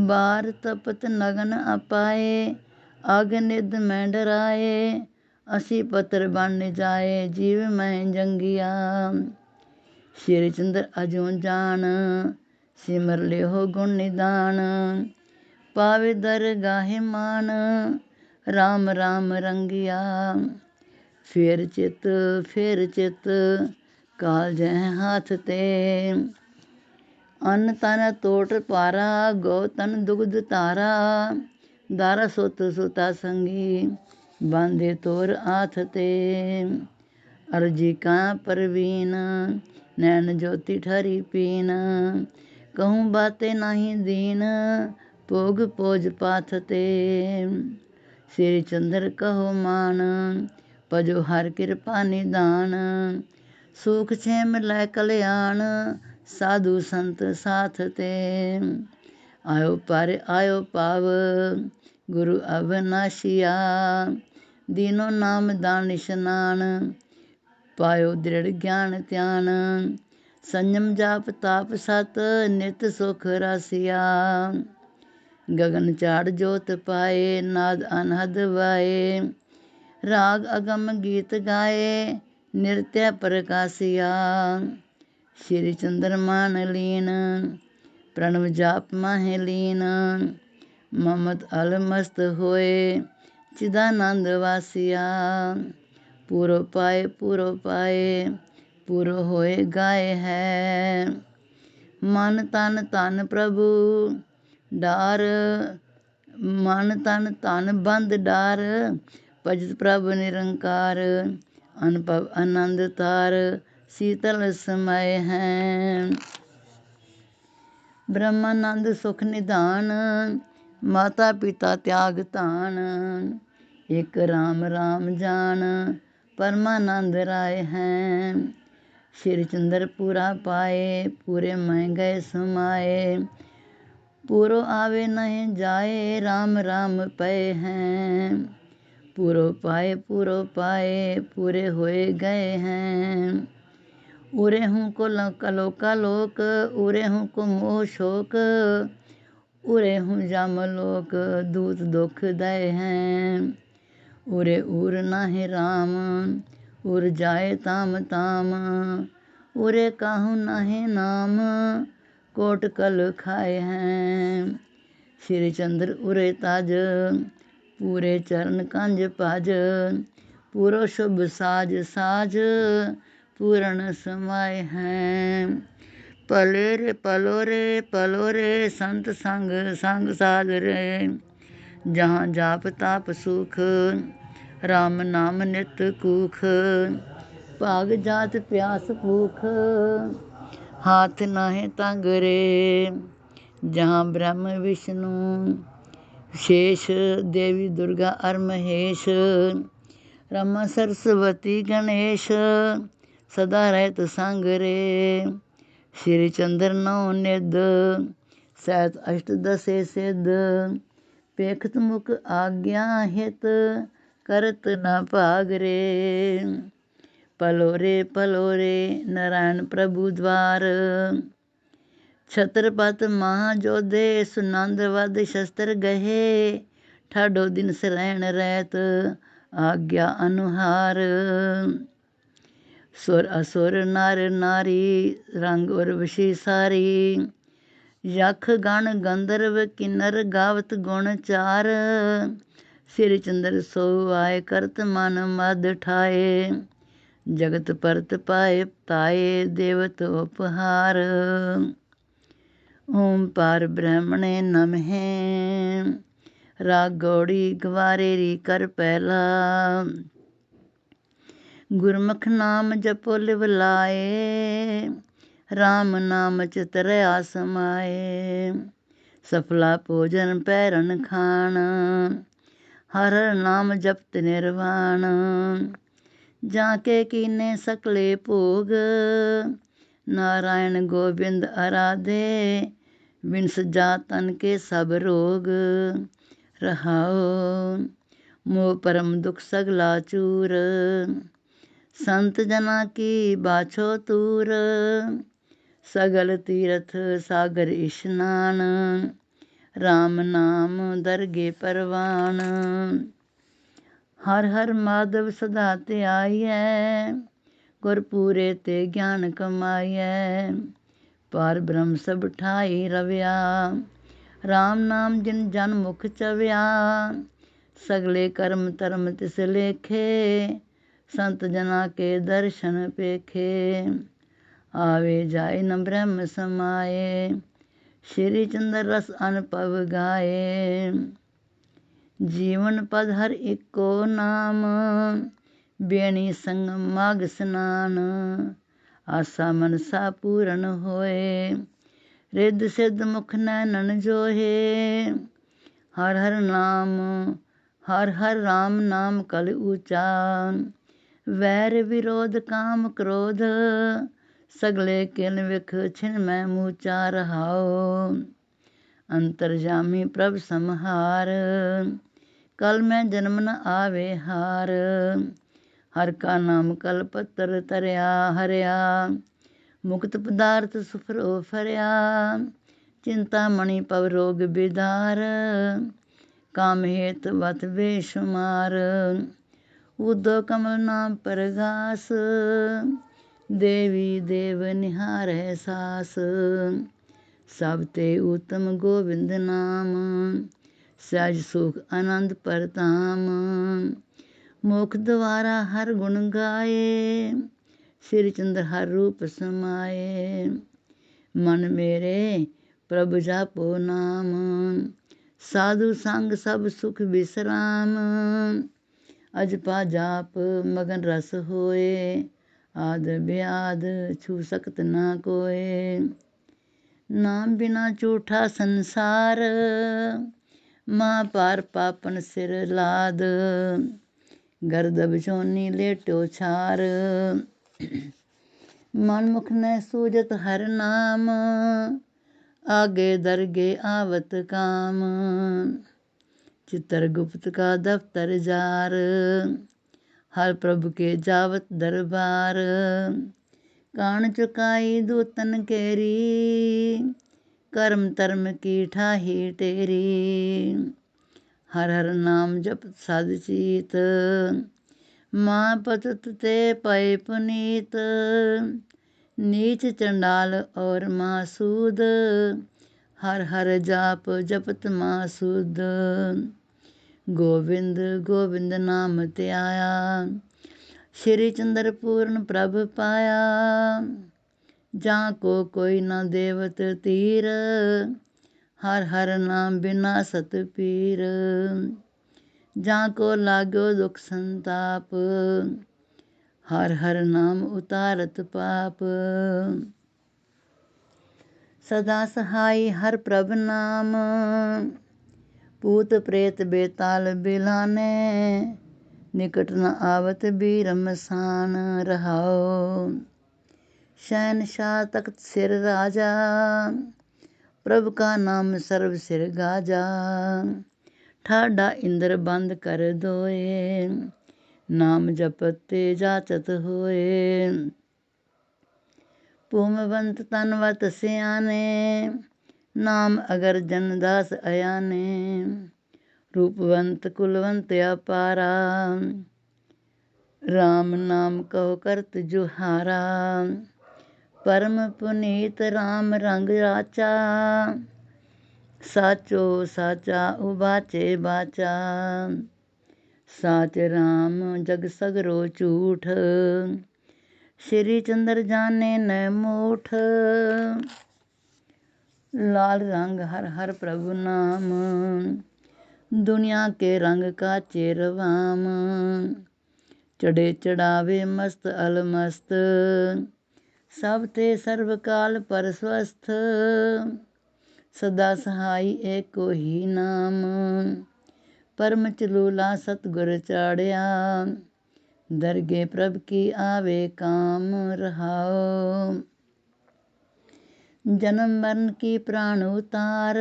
बार तपत नगन अपाए आग निध में डराए असी पत्र बन जाए जीव में जंगिया। श्री चंद्र अजो जान सिमर ले हो गुण निदान पावे दरगाहे मान राम राम रंगिया। फेर चित काल जह हाथ ते अन्न तन तोट पारा गौ तन दुग्ध तारा दारा सुत सुता संगी बांधे तोर आथ ते। अर्जी का परवीन नैन ज्योति ठरी पीन कहूँ बातें नहीं दीन भोग पोज पाथ ते। श्री चंद्र कहो मान पजो हर कृपा निदान सुख छेम लै कल्याण साधु संत साथ ते। आयो पर आयो पाव गुरु अविनाशिया दीनो नाम दान स्नान पायो दृढ़ ज्ञान ध्यान संयम जाप ताप सत नित सुख रासिया। गगन चाड़ जोत पाए नाद अनहद वाए राग अगम गीत गाए नृत्य प्रकाशिया। श्री चंद्रमान लीन प्रणव जाप माहे लीन ममत अलमस्त होए चिदानंद वासिया। पूरो पाए पूरो होए गाए है मन तन तन प्रभु डार मन तन तन बंद डार भजत प्रभु निरंकार अनुभव आनंद तार शीतल समय है। ब्रह्मानंद सुख निधान माता पिता त्याग तान एक राम राम जान परमानंद राय हैं। श्री चंद्र पूरा पाए पूरे मैं गए समाए पूरो आवे नहीं जाए राम राम पे हैं। पूरो पाए पूरे होए गए हैं। उरे हूँ को लोका लोक उरे हूँ को मोह शोक उरे हूँ जम लोक दूत दुख दय हैं। उरे उर नाहि राम उर जाए ताम ताम उरे काहू नाहि नाम कोट कल खाए हैं। श्री चंद्र उरे ताज पूरे चरण कंज पाज पूरो शुभ साज साज पूर्ण समाय हैं। पलो रे संत संग संग साध रे जहाँ जाप ताप सुख राम नाम नित कूख भाग जात प्यास भूख हाथ नाहे तंग रे जहाँ ब्रह्म विष्णु शेष देवी दुर्गा और महेश रमा सरस्वती गणेश सदा रहत संग रे। श्री चंद्र नौ निध सहत अष्ट दशे सिद्ध पेखत मुख आज्ञा हित करत न भाग रे। पलो रे नारायण प्रभु द्वार छत्रपत महाजोधे सुनंद वध शस्त्र गहे ठाडो दिन सरैन रहत आज्ञा अनुहार। सुर असुर नर नारी रंग उर्वशी सारी यख गण गंधर्व किन्नर गावत गुण चार। श्री चंद्र सो आए करत मन मद ठाए जगत परत पाए ताए देवत उपहार। ओम पार ब्रह्मणे नमः राग गौड़ी गवारे री कर पहला गुरमुख नाम जपो लिव लाए राम नाम चितरया समाए। सफला भोजन पैरन खान हर नाम जपत निर्वाण जाके कीने सकले भोग नारायण गोविंद आराधे बिनस जातन के सब रोग। रहाओ मोह परम दुख सगला चूर संत जना की बाछो तूर सगल तीरथ सागर स्नान राम नाम दरगे परवान। हर हर माधव सदा ते आइए गुरपूरे ते ज्ञान कमाइए पार ब्रह्म सब ठाई रव्या राम नाम जिन जन मुख चव्या सगले कर्म धर्म तिस लेखे संत जना के दर्शन पेखे आवे जाए न ब्रह्म समाए श्री चंद्र रस अनुभव गाए। जीवन पद हर एको नाम, बेणी संगम माघ स्नान। आसा मनसा पूरन होए, रिद्ध सिद्ध मुख नैनन जोहे। हर हर नाम हर हर राम नाम कल ऊचा, वैर विरोध काम क्रोध, सगले किन विख छिन मैं मूचा। रहाओ अंतरजामी प्रभ समहार, कल मैं जन्म न आवे हार। हर का नाम कलपत्र तरया हरिया, मुक्त पदार्थ सुफरो फरिया। चिंता मणि पव रोग बिदार, काम हेत वत बेशुमार। उदो कमल नाम परगास, देवी देव निहार है सास। सब ते उत्तम गोविंद नाम, सहज सुख आनंद परताम। मुख द्वारा हर गुण गाए, श्री चंद्र हर रूप समाए। मन मेरे प्रभु जापो नाम, साधु संग सब सुख विश्राम। अजपा जाप मगन रस होए, आद ब्याद छू सकत ना कोय। नाम बिना झूठा संसार, माँ पार पापन सिर लाद। गर्दब जोनी लेटो छार, मन मुख न सूजत हर नाम। आगे दरगे आवत काम, चित्रगुप्त का दफ्तर जार। हर प्रभु के जावत दरबार, कान चुकाई दूतन केरी। कर्म धर्म की ठाही टेरी, हर हर नाम जप साध चीत। माँ पतत ते पए पुनीत, नीच चंडाल और मासूद। हर हर जाप जपत मासूद, गोविंद गोविंद नाम त्याया। श्री चंद्र पूर्ण प्रभ पाया, जहाँ को कोई न देवत तीर। हर हर नाम बिना सत पीर, जहाँ को लागो दुख संताप। हर हर नाम उतारत पाप, सदा सहाय हर प्रभ नाम। पूत प्रेत बेताल बिलाने, निकट न आवत बीरम सान। रहाओ शहनशाह तख्त सिर राजा, प्रभु का नाम सर्व सिर गाजा। ठाडा इंद्र बंद कर दोए, नाम जपते जाचत होए। भूमवंत तनवत सियाने, नाम अगर जनदास अयाने। रूपवंत कुलवंत अपारा, राम नाम कहो करत जुहारा। परम पुनीत राम रंग राचा, साचो साचा उबाचे बाचा। साच राम जग सगरो झूठ, श्री चंद्र जाने न मूठ। लाल रंग हर हर प्रभु नाम, दुनिया के रंग का चेरवाम। चढ़े चढ़ावे मस्त अलमस्त, सब ते सर्वकाल पर स्वस्थ। सदा सहाय एको ही नाम, परम चलूला सतगुर चाढ़िया। दरगे प्रभ की आवे काम। रहाओ जन्म मरण की प्राण उतार,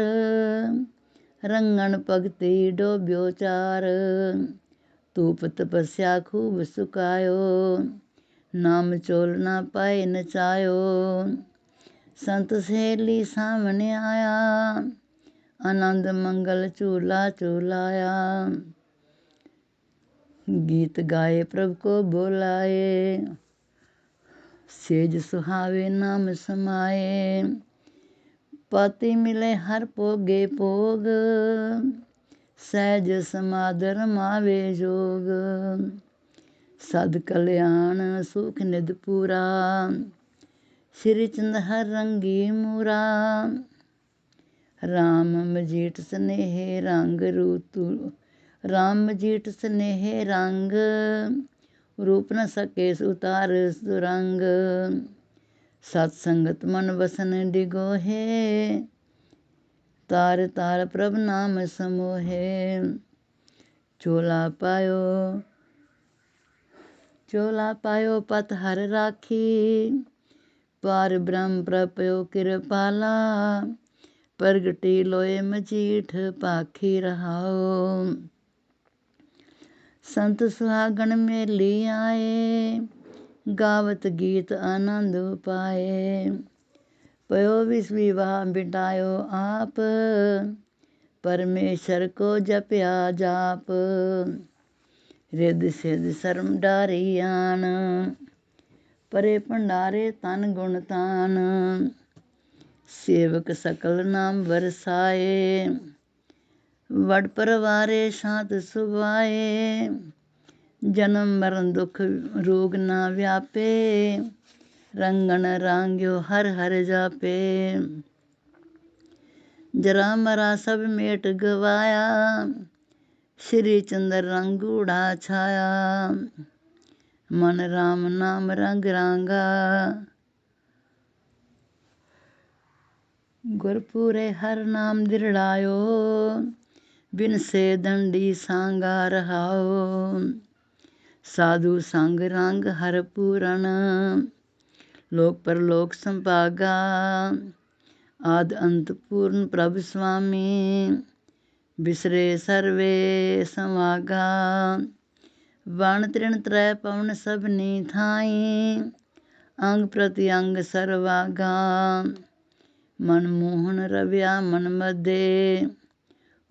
रंगन भगति डोब्यो चार। तूप तपस्या खूब सुकायो, नाम चोल ना पाए नचायो। संत सहेली सामने आया, आनंद मंगल चूल्हा चूलाया। गीत गाए प्रभु को बोलाए, सेज सुहावे नाम समाए। पति मिले हर पोगे पोग, सहज समादर मावे जोग। सद कल्याण सुख निध पूरा, श्री चंद्र हर रंगी मूरा। राम मजीठ स्नेह रंग रूतु, राम जीठ स्नेहे रंग, रूप न सके उतार सुरंग। सत्संगत मन वसन डिगोहे, तार तार प्रभ नाम समोहे। चोला पायो पत हर राखी, पार ब्रह्म प्रपयो कृपाला। प्रगटी लोए मजीठ पाखी रहाओ, संत सुहागण मेली आए। गावत गीत आनंद पाए, पयो विष विवाह बिटायो आप। परमेश्वर को जपया जाप, रिद सिद शर्म डारी आन। परे भंडारे तन गुण तान, सेवक सकल नाम बरसाए। वड परवारे शांत सुभाए, जन्म मरण दुख रोग ना व्यापे। रंगन रांग्यो हर हर जापे, जरा मरा सब मेट गवाया। श्री चंद्र रंगूड़ा छाया, मन राम नाम रंग रांगा। गुरपुरे हर नाम दिरड़ायो, बिन से दंडी सांगा रहाओ। साधु संग रंग हर पूरन, लोक परलोक संभागा। आद अंत पूर्ण प्रभ स्वामी, बिसरे सर्वे समागा। वण तृण त्रै पवन सबनी थाई, अंग प्रति अंग सर्वागा। मन मोहन रव्या मन मदे,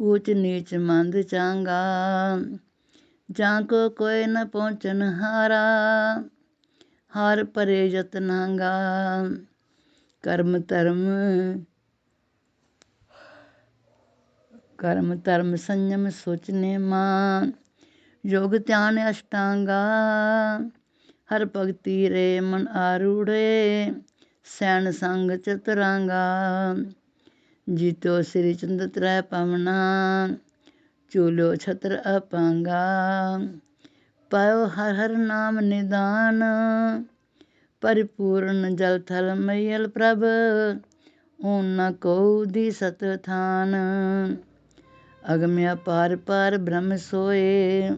ऊच नीच मंद चांगा। जाको कोय न पहुँचन हारा, हार परे यतनांगा। कर्म धर्म संयम सोचने मान, योग ध्यान अष्टांगा। हर भगति रे मन आरूढ़े, सैन संग चतुरांगा। जीतो श्री चंद्र त्रै पवना, चूल्यो छत्र अपांगा। पायो हर हर नाम निदान, परिपूर्ण जल थल मैयल प्रभ। ऊन न कहु दिसत थान, अगम्य पार पार ब्रह्म सोए।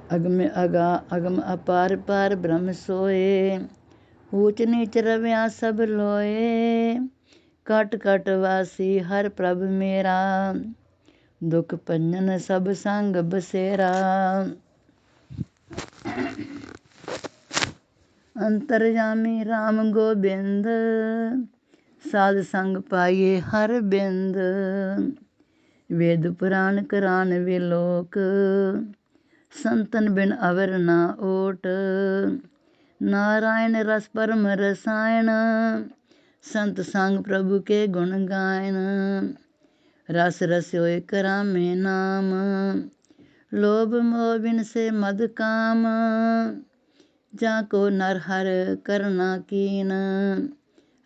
अगम अपार पार ब्रह्म सोए, ऊच नीच रव्या सब लोए। कट कट वासी हर प्रभ मेरा, दुख भंजन सब संग बसेरा। अंतर्यामी राम गोबिंद, साध संग पाइए हर बिंद। वेद पुराण करान विलोक, संतन बिन अवर ना ओट। नारायण रस परम रसायन, संत संग प्रभु के गुण गायन। रस रस्योय करामे नाम, लोभ मोह बिन से मद काम। जाको नर हर करना कीन,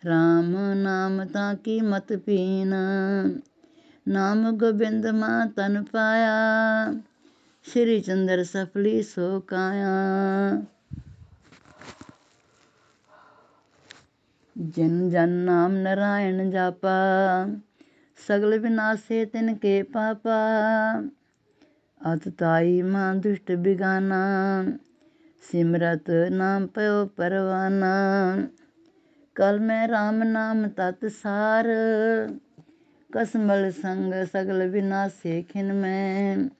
राम नाम ताकी मत पीन। नाम गोबिंद मां तन पाया, श्री चंद्र सफली सो काया। जिन जन नाम नारायण जापा, सगल विनाशे तिनके पापा। अत ताई मां दुष्ट बिगाना, सिमरत नाम पयो परवाना। कल मैं राम नाम तत सार, कसमल संग सगल विनाशे खिन में।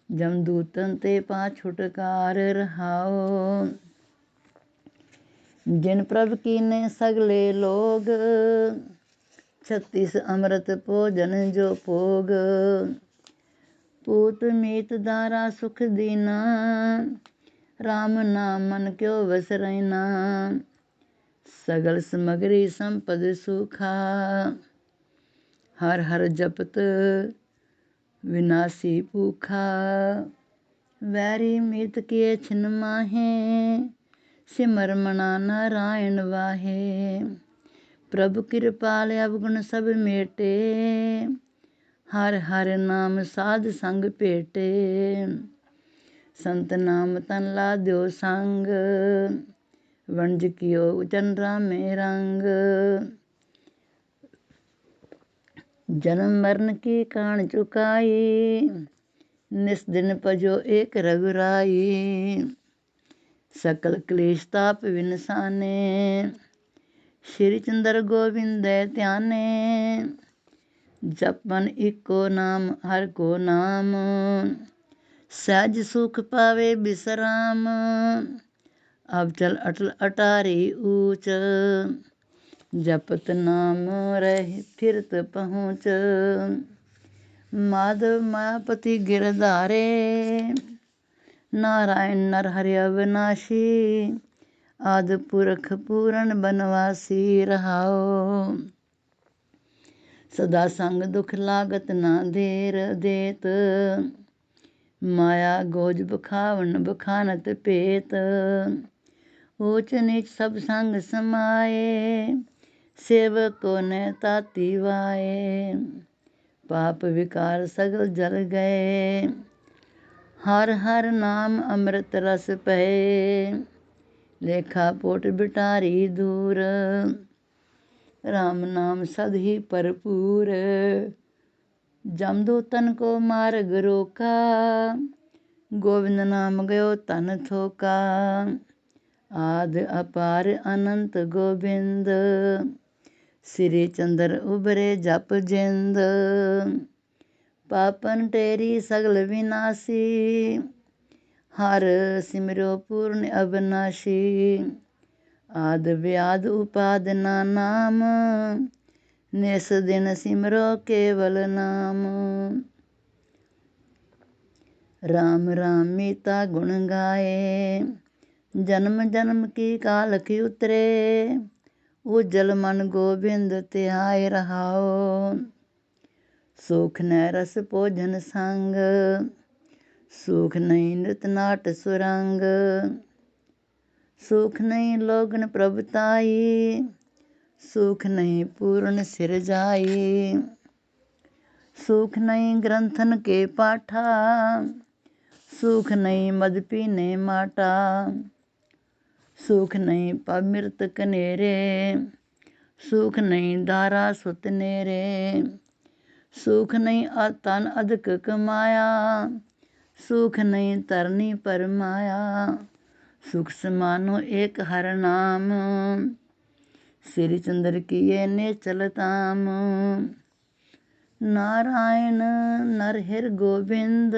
जमदूतन ते पा छुटकार रहाओ, जिन प्रभ कीने सगले लोग। 36 अमृत भोजन जो भोग, पूत मीत दारा सुख दीना। राम नाम मन क्यों वस रहना, सगल समगरी संपद सुखा। हर हर जपत विनाशी भूखा, वैरी मीत किए छिन माहे। सिमर मना नारायण वाहे, प्रभु कृपाल अवगुण सब मेटे। हर हर नाम साध संग भेटे, संत नाम तन ला द्यो संग, वंज कियो चंद्रा में रंग। जन्म मरण की कान चुकाई, निस दिन पजो एक रघुराई, सकल क्लेश ताप विनसाने, श्री चंद्र गोविंद ध्याने, जपन इको नाम हर को नाम, सहज सुख पावे विश्राम, अब चल अटल अटारी ऊंच, जपत नाम रह फिरत पहुँच, माधव मायापति गिरधारे, नारायण नर हरि अविनाशी, आदि पुरख पूरन बनवासी रहाओ, सदा संग दुख लागत ना देर देत, माया गोज बखावन बखानत पेत, ऊंच नीच सब संग समाए, सेवक को न ताती वाए, पाप विकार सगल जल गए, हर हर नाम अमृत रस पहे, लेखा पोट बिटारी दूर, राम नाम सद ही भरपूर, जमदूतन को मार्ग रोका, गोविंद नाम गयो तन थोका, आद अपार अनंत गोविंद, श्री चंद्र उबरे जप जिंद, पापन टेरी सगल विनाशी, हर सिमरो पूर्ण अविनाशी, आद व्याध उपाद ना नाम, निस दिन सिमरो केवल नाम, राम राम मीता गुण गाए, जन्म जन्म की काल की उतरे, उज्जल मन गोविंद त्याय रहाओ, सुख न रस भोजन संग, सुख नहीं नृत नाट सुरंग, सुख नहीं लोगन प्रभुताई, सुख नहीं पूर्ण सिर जाई, सुख नहीं ग्रंथन के पाठा, सुख नहीं मद पीने माटा, सुख नहीं पमृत कनेरे, सुख नहीं दारा सुत नेरे, सुख नहीं तन अधिक कमाया, सुख नहीं तरनी पर माया, सुख समानो एक हर नाम, श्री चंद्र किए ने चलताम, नारायण नर हिर गोविंद,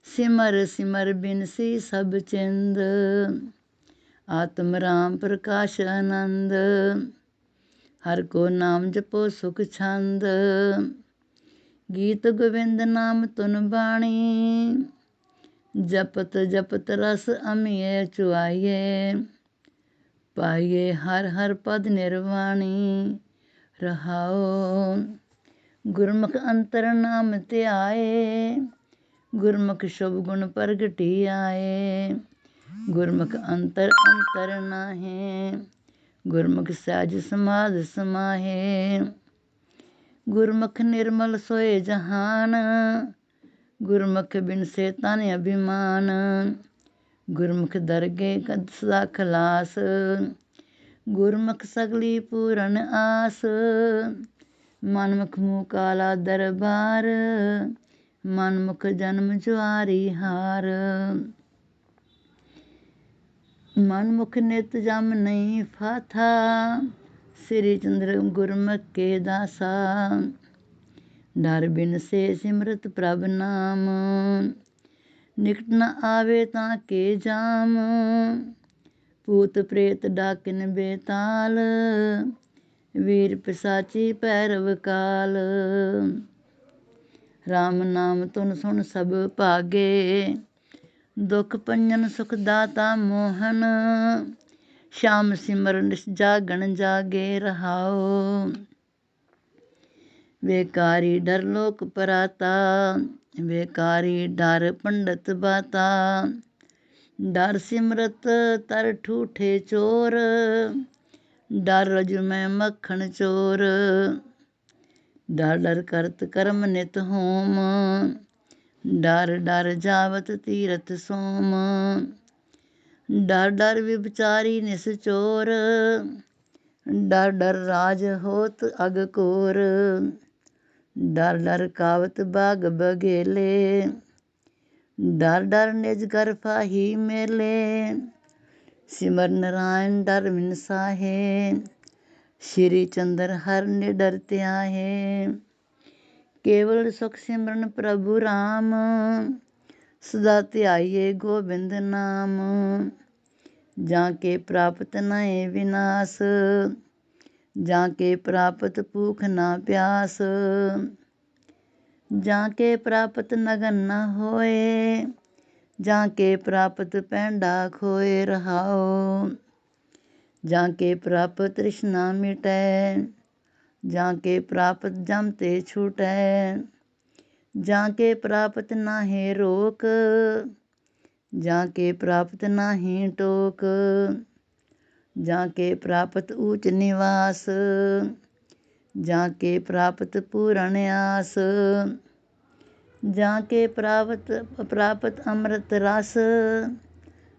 सिमर सिमर बिनसी सब चिंद, आत्म राम प्रकाश आनंद, हर को नाम जपो सुख छंद, गीत गोविंद नाम तुन बाणी, जपत जपत रस अमिय चुआइए, पाइए हर हर पद निर्वाणी रहाओ, गुरमुख अंतर नाम ध्याए, गुरमुख शुभ गुण प्रगटी आए, गुरमुख अंतर अंतर नाहे, गुरमुख सहज समाध समाहे, गुरमुख निर्मल सोए जहान, गुरमुख बिन से तन अभिमान, गुरमुख दरगे कद सदा खलास, गुरमुख सगली पूरन आस, मनमुख मुँह काला दरबार, मनमुख जन्म जुआरी हार, मनमुख नित जम नहीं फाथा, श्री चंद्र गुरमुख के दासा, डर बिन से सिमरत प्रभ नाम, निकट न आवे ताके जाम, पूत प्रेत डाकिन बेताल, वीर पिसाची पैरव काल, राम नाम तुन सुन सब भागे, दुख पंजन सुख दाता मोहन, श्याम सिमर निस जागण जागे रहाओ, बेकारी डर लोक पराता, बेकारी डर पंडित बाता, डर सिमरत तर ठूठे चोर, डर रजु में मक्खन चोर, ਡਰ ਡਰ ਕਰਤ ਕਰਮ ਨਿਤ ਹੋਮ, ਡਰ ਡਰ ਜਾਵਤ ਤੀਰਥ ਸੋਮ। ਡਰ ਡਰ ਵਿਭਚਾਰੀ ਨਿਸਚੋਰ, ਡਰ ਡਰ ਰਾਜ ਹੋਤ ਅਗ ਘੋਰ। ਡਰ ਡਰ ਕਾਵਤ ਬਾਗ ਬਘੇਲੇ, ਡਰ ਡਰ ਨਿਜ ਘਰ ਫਾਹੀ ਮੇਲੇ। ਸਿਮਰ ਨਰਾਇਣ ਡਰ ਮਿਨ ਸਾਹੇ, ਸ਼੍ਰੀ ਚੰਦਰ ਹਰ ਨਿਡਰ ਧਿਆਹੇ। ਕੇਵਲ ਸੁਖ ਸਿਮਰਨ ਪ੍ਰਭੂ ਰਾਮ, ਸਦਾ ਧਿਆਈਏ ਗੋਬਿੰਦ ਨਾਮ। ਜਾਂ ਕੇ ਪ੍ਰਾਪਤ ਨਹਿ ਵਿਨਾਸ਼, ਜਾਂ ਕੇ ਪ੍ਰਾਪਤ ਭੂਖ ਨਾ ਪਿਆਸ। ਜਾਂ ਕੇ ਪ੍ਰਾਪਤ ਨਗਨ ਨ ਹੋਏ, ਜਾਂ ਕੇ ਪ੍ਰਾਪਤ ਪੈਂਡਾ ਖੋਏ ਰਹਾਓ। ਜਾਂ ਕੇ ਪ੍ਰਾਪਤ ਤ੍ਰਿਸ਼ਨਾ ਮਿਟੈ, ਜਾਂ ਕੇ ਪ੍ਰਾਪਤ ਜਮ ਤੇ ਛੂਟੈ। ਜਾਂ ਕੇ ਪ੍ਰਾਪਤ ਨਾਹਿ ਰੋਕ, ਜਾਂ ਕੇ ਪ੍ਰਾਪਤ ਨਾਹਿ ਟੋਕ। ਜਾਂ ਕੇ ਪ੍ਰਾਪਤ ਊਚ ਨਿਵਾਸ, ਜਾਂ ਕੇ ਪ੍ਰਾਪਤ ਪੂਰਨ ਆਸ। ਜਾਂ ਕੇ ਪ੍ਰਾਪਤ ਅੰਮ੍ਰਿਤ ਰਸ,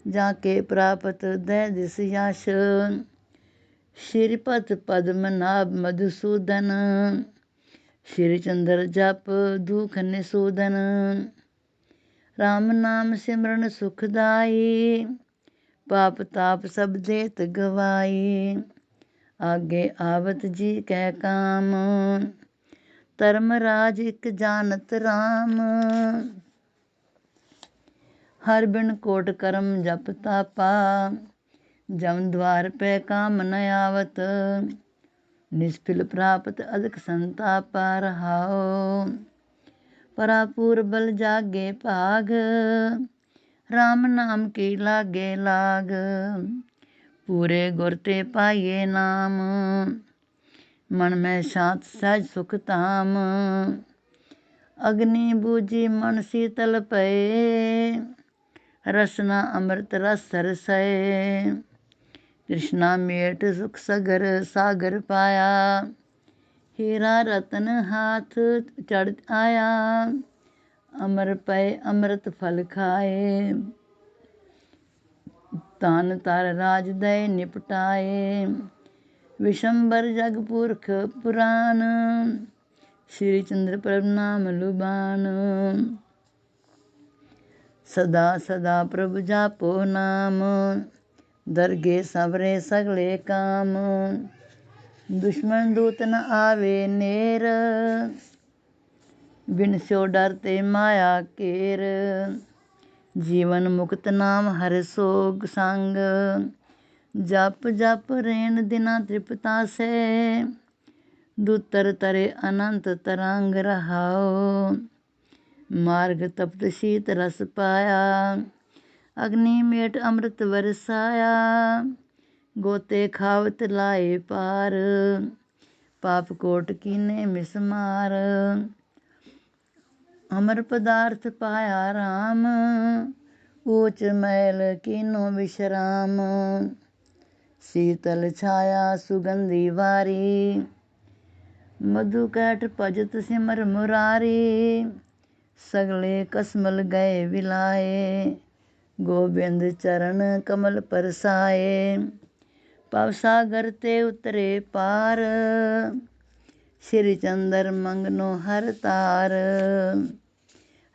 ਜਾਂ ਕੇ ਪ੍ਰਾਪਤ ਦਇ ਦਿਸ ਯਸ਼। ਸ਼੍ਰੀਪਤ ਪਦਮ ਨਾਭ ਮਧੂਸੂਦਨ, ਸ਼੍ਰੀ ਚੰਦਰ ਜਪ ਦੁਖ ਨਿਸੂਦਨ। ਰਾਮ ਨਾਮ ਸਿਮਰਨ ਸੁਖਦਾਈ, ਪਾਪ ਤਾਪ ਸਭ ਦੇਤ ਗਵਾਈ। ਆਗੇ ਆਵਤ ਜੀ ਕੈ ਕਾਮ, ਧਰਮ ਰਾਜ ਇਕ ਜਾਨਤ ਰਾਮ। ਹਰ ਬਿਨ ਕੋਟ ਕਰਮ ਜਪ ਤਾਪਾ, ਜਮ ਦਵਾਰ ਪੈ ਕਾਮ ਨ ਆਵਤ। ਨਿਸਫਿਲ ਪ੍ਰਾਪਤ ਅਦਕ ਸੰਤਾਪਾ ਰਹਾਓ। ਪਰਾਪੂਰ ਬਲ ਜਾਗੇ ਭਾਗ, ਰਾਮ ਨਾਮ ਕੀ ਲਾਗੇ ਲਾਗ। ਪੂਰੇ ਗੁਰ ਤੇ ਪਾਈਏ ਨਾਮ, ਮਨ ਮੈਂ ਸ਼ਾਂਤ ਸਹਿਜ ਸੁਖ ਧਾਮ। ਅਗਨੀ ਬੂਝੀ ਮਨ ਸੀਤਲ ਪਏ, ਰਸਨਾ ਅੰਮ੍ਰਿਤ ਰਸ ਰਸੈ। ਤ੍ਰਿਸ਼ਨਾ ਮੇਟ ਸੁਖ ਸਾਗਰ ਪਾਇਆ, ਹੀਰਾ ਰਤਨ ਹਾਥ ਚੜ੍ਹ ਆਇਆ। ਅਮਰ ਪਏ ਅੰਮ੍ਰਿਤ ਫਲ ਖਾਏ, ਤਨ ਤਰ ਰਾਜ ਦਇ ਨਿਪਟਾਏ। ਵਿਸ਼ੰਬਰ ਜਗ ਪੁਰਖ ਪੁਰਾਨ, ਸ਼੍ਰੀ ਚੰਦਰ ਪ੍ਰਭ ਨਾਮ ਲੁਬਾਨ। ਸਦਾ ਸਦਾ ਪ੍ਰਭ ਜਾਪੋ ਨਾਮ, ਦਰਗੇ ਸਵਰੇ ਸਗਲੇ ਕਾਮ। ਦੁਸ਼ਮਨ ਦੂਤ ਨ ਆਵੇ ਨੇਰ, ਬਿਨ ਸੋ ਡਰ ਤੇ ਮਾਇਆ ਘੇਰ। ਜੀਵਨ ਮੁਕਤ ਨਾਮ ਹਰਿ ਸੋਗ ਸੰਗ, ਜਪ ਜਪ ਰੇਣ ਦਿਨਾ ਤ੍ਰਿਪਤਾਸੈ। ਦੂਤਰ ਤਰੇ ਅਨੰਤ ਤਰੰਗ ਰਹਾਓ, ਮਾਰਗ ਤਪਤ ਸ਼ੀਤ ਰਸ ਪਾਇਆ। ਅਗਨੀ ਮੇਟ ਅੰਮ੍ਰਿਤ ਵਰਸਾਇਆ, ਗੋਤੇ ਖਾਵਤ ਲਾਏ ਪਾਰ। ਪਾਪ ਕੋਟ ਕੀਨੇ ਮਿਸਮਾਰ, ਅਮਰ ਪਦਾਰਥ ਪਾਇਆ ਰਾਮ। ਊਚ ਮੈਲ ਕੀਨੋ ਵਿਸ਼ਰਾਮ, ਸੀਤਲ ਛਾਇਆ ਸੁਗੰਧੀ ਵਾਰੀ। ਮਧੂ ਕੈਟ ਭਜਤ ਸਿਮਰ ਮੁਰਾਰੀ, ਸਗਲੇ ਕਸਮਲ ਗਏ ਵਿਲਾਏ। ਗੋਬਿੰਦ ਚਰਨ ਕਮਲ ਪਰਸਾਏ, ਭਵ ਸਾਗਰ ਤੇ ਉਤਰੇ ਪਾਰ। ਸ਼੍ਰੀ ਚੰਦਰ ਮੰਗਨੋ ਹਰ ਤਾਰ,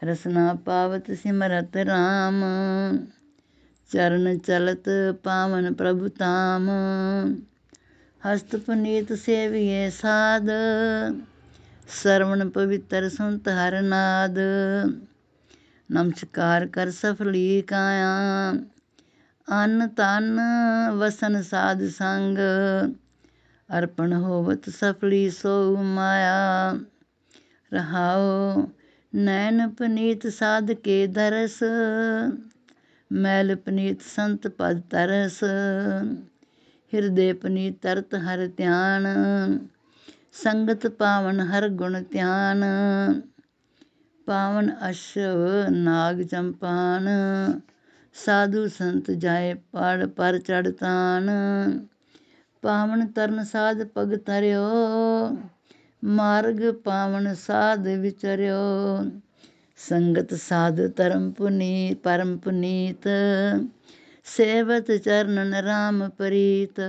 ਰਸਨਾ ਪਾਵਤ ਸਿਮਰਤ ਰਾਮ। ਚਰਨ ਚਲਤ ਪਾਵਨ ਪ੍ਰਭੁ ਧਾਮ, ਹਸਤ ਪੁਨੀਤ ਸੇਵੀਏ ਸਾਧ। ਸਰਵਣ ਪਵਿੱਤਰ ਸੁਨਤ ਹਰ ਨਾਦ, ਨਮਸਕਾਰ ਕਰ ਸਫਲੀ ਕਾਇਆ। ਅੰਨ ਧਨ ਵਸਨ ਸਾਧ ਸੰਗ, ਅਰਪਣ ਹੋਵਤ ਸਫਲੀ ਸੋ ਮਾਇਆ। ਰਹਾਉ ਨੈਣ ਪਨੀਤ ਸਾਧ ਕੇ ਦਰਸ, ਮੈਲ ਪਨੀਤ ਸੰਤ ਪਦ ਤਰਸ। ਹਿਰਦੇ ਪਨੀਤ ਤਰਤ ਹਰ ਧਿਆਨ, ਸੰਗਤ ਪਾਵਨ ਹਰ ਗੁਣ ਧਿਆਨ। ਪਾਵਨ ਅਸ਼ਵ ਨਾਗ ਚੰਪਾਨ, ਸਾਧੂ ਸੰਤ ਜਾਏ ਪਰ ਚੜ੍ਹ ਤਾਨ। ਪਾਵਨ ਤਰਨ ਸਾਧ ਪਗ ਧਰਿਓ, मार्ग पावन साध विचर्यो। संगत साध धर्म पुनीत परम पुनीत। सेवत चरणन राम प्रीत।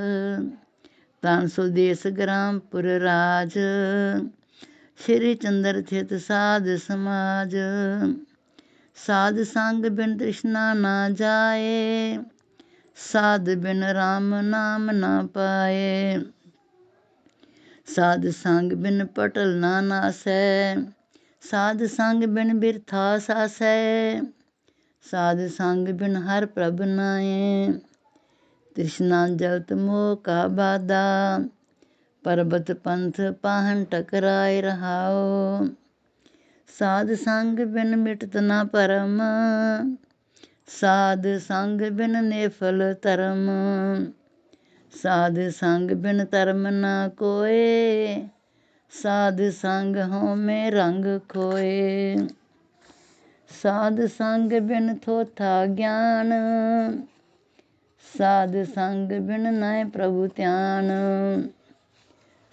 तान सुदेश ग्रामपुर राज। श्री चंद्र थित साध समाज। साध संग बिन तृष्णा ना जाए। साध बिन राम नाम ना पाए। साध संग बिन पटल ना नासै। साध संग बिन बिरथा सासै। साध संग बिन हर प्रभ नाए। तृष्णा जलत मोह का बाधा। पर्वत पंथ पाहन टकराए रहाओ। साध संग बिन मिटत ना परम। साध संग बिन नेफल धरम। साध संग बिन धर्म ना कोय। साध संग होमे रंग खोए। साध संग बिन थोथा ज्ञान। साध संग बिन नय प्रभु ध्यान।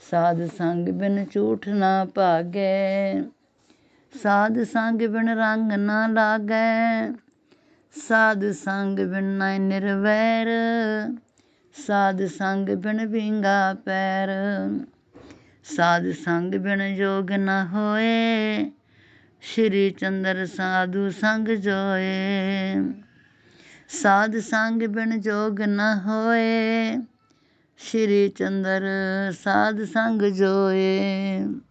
साध संग बिन झूठ ना भागै। साध संग बिन रंग ना लागै। साध संग बिन नय निर्वैर। साध संग बिन विंगा पैर। साध संग बिन जोग ना होए। श्री चंद्र साधु संग जोए। साध संग बिन जोग ना होए। श्री चंद्र साध संग जोए।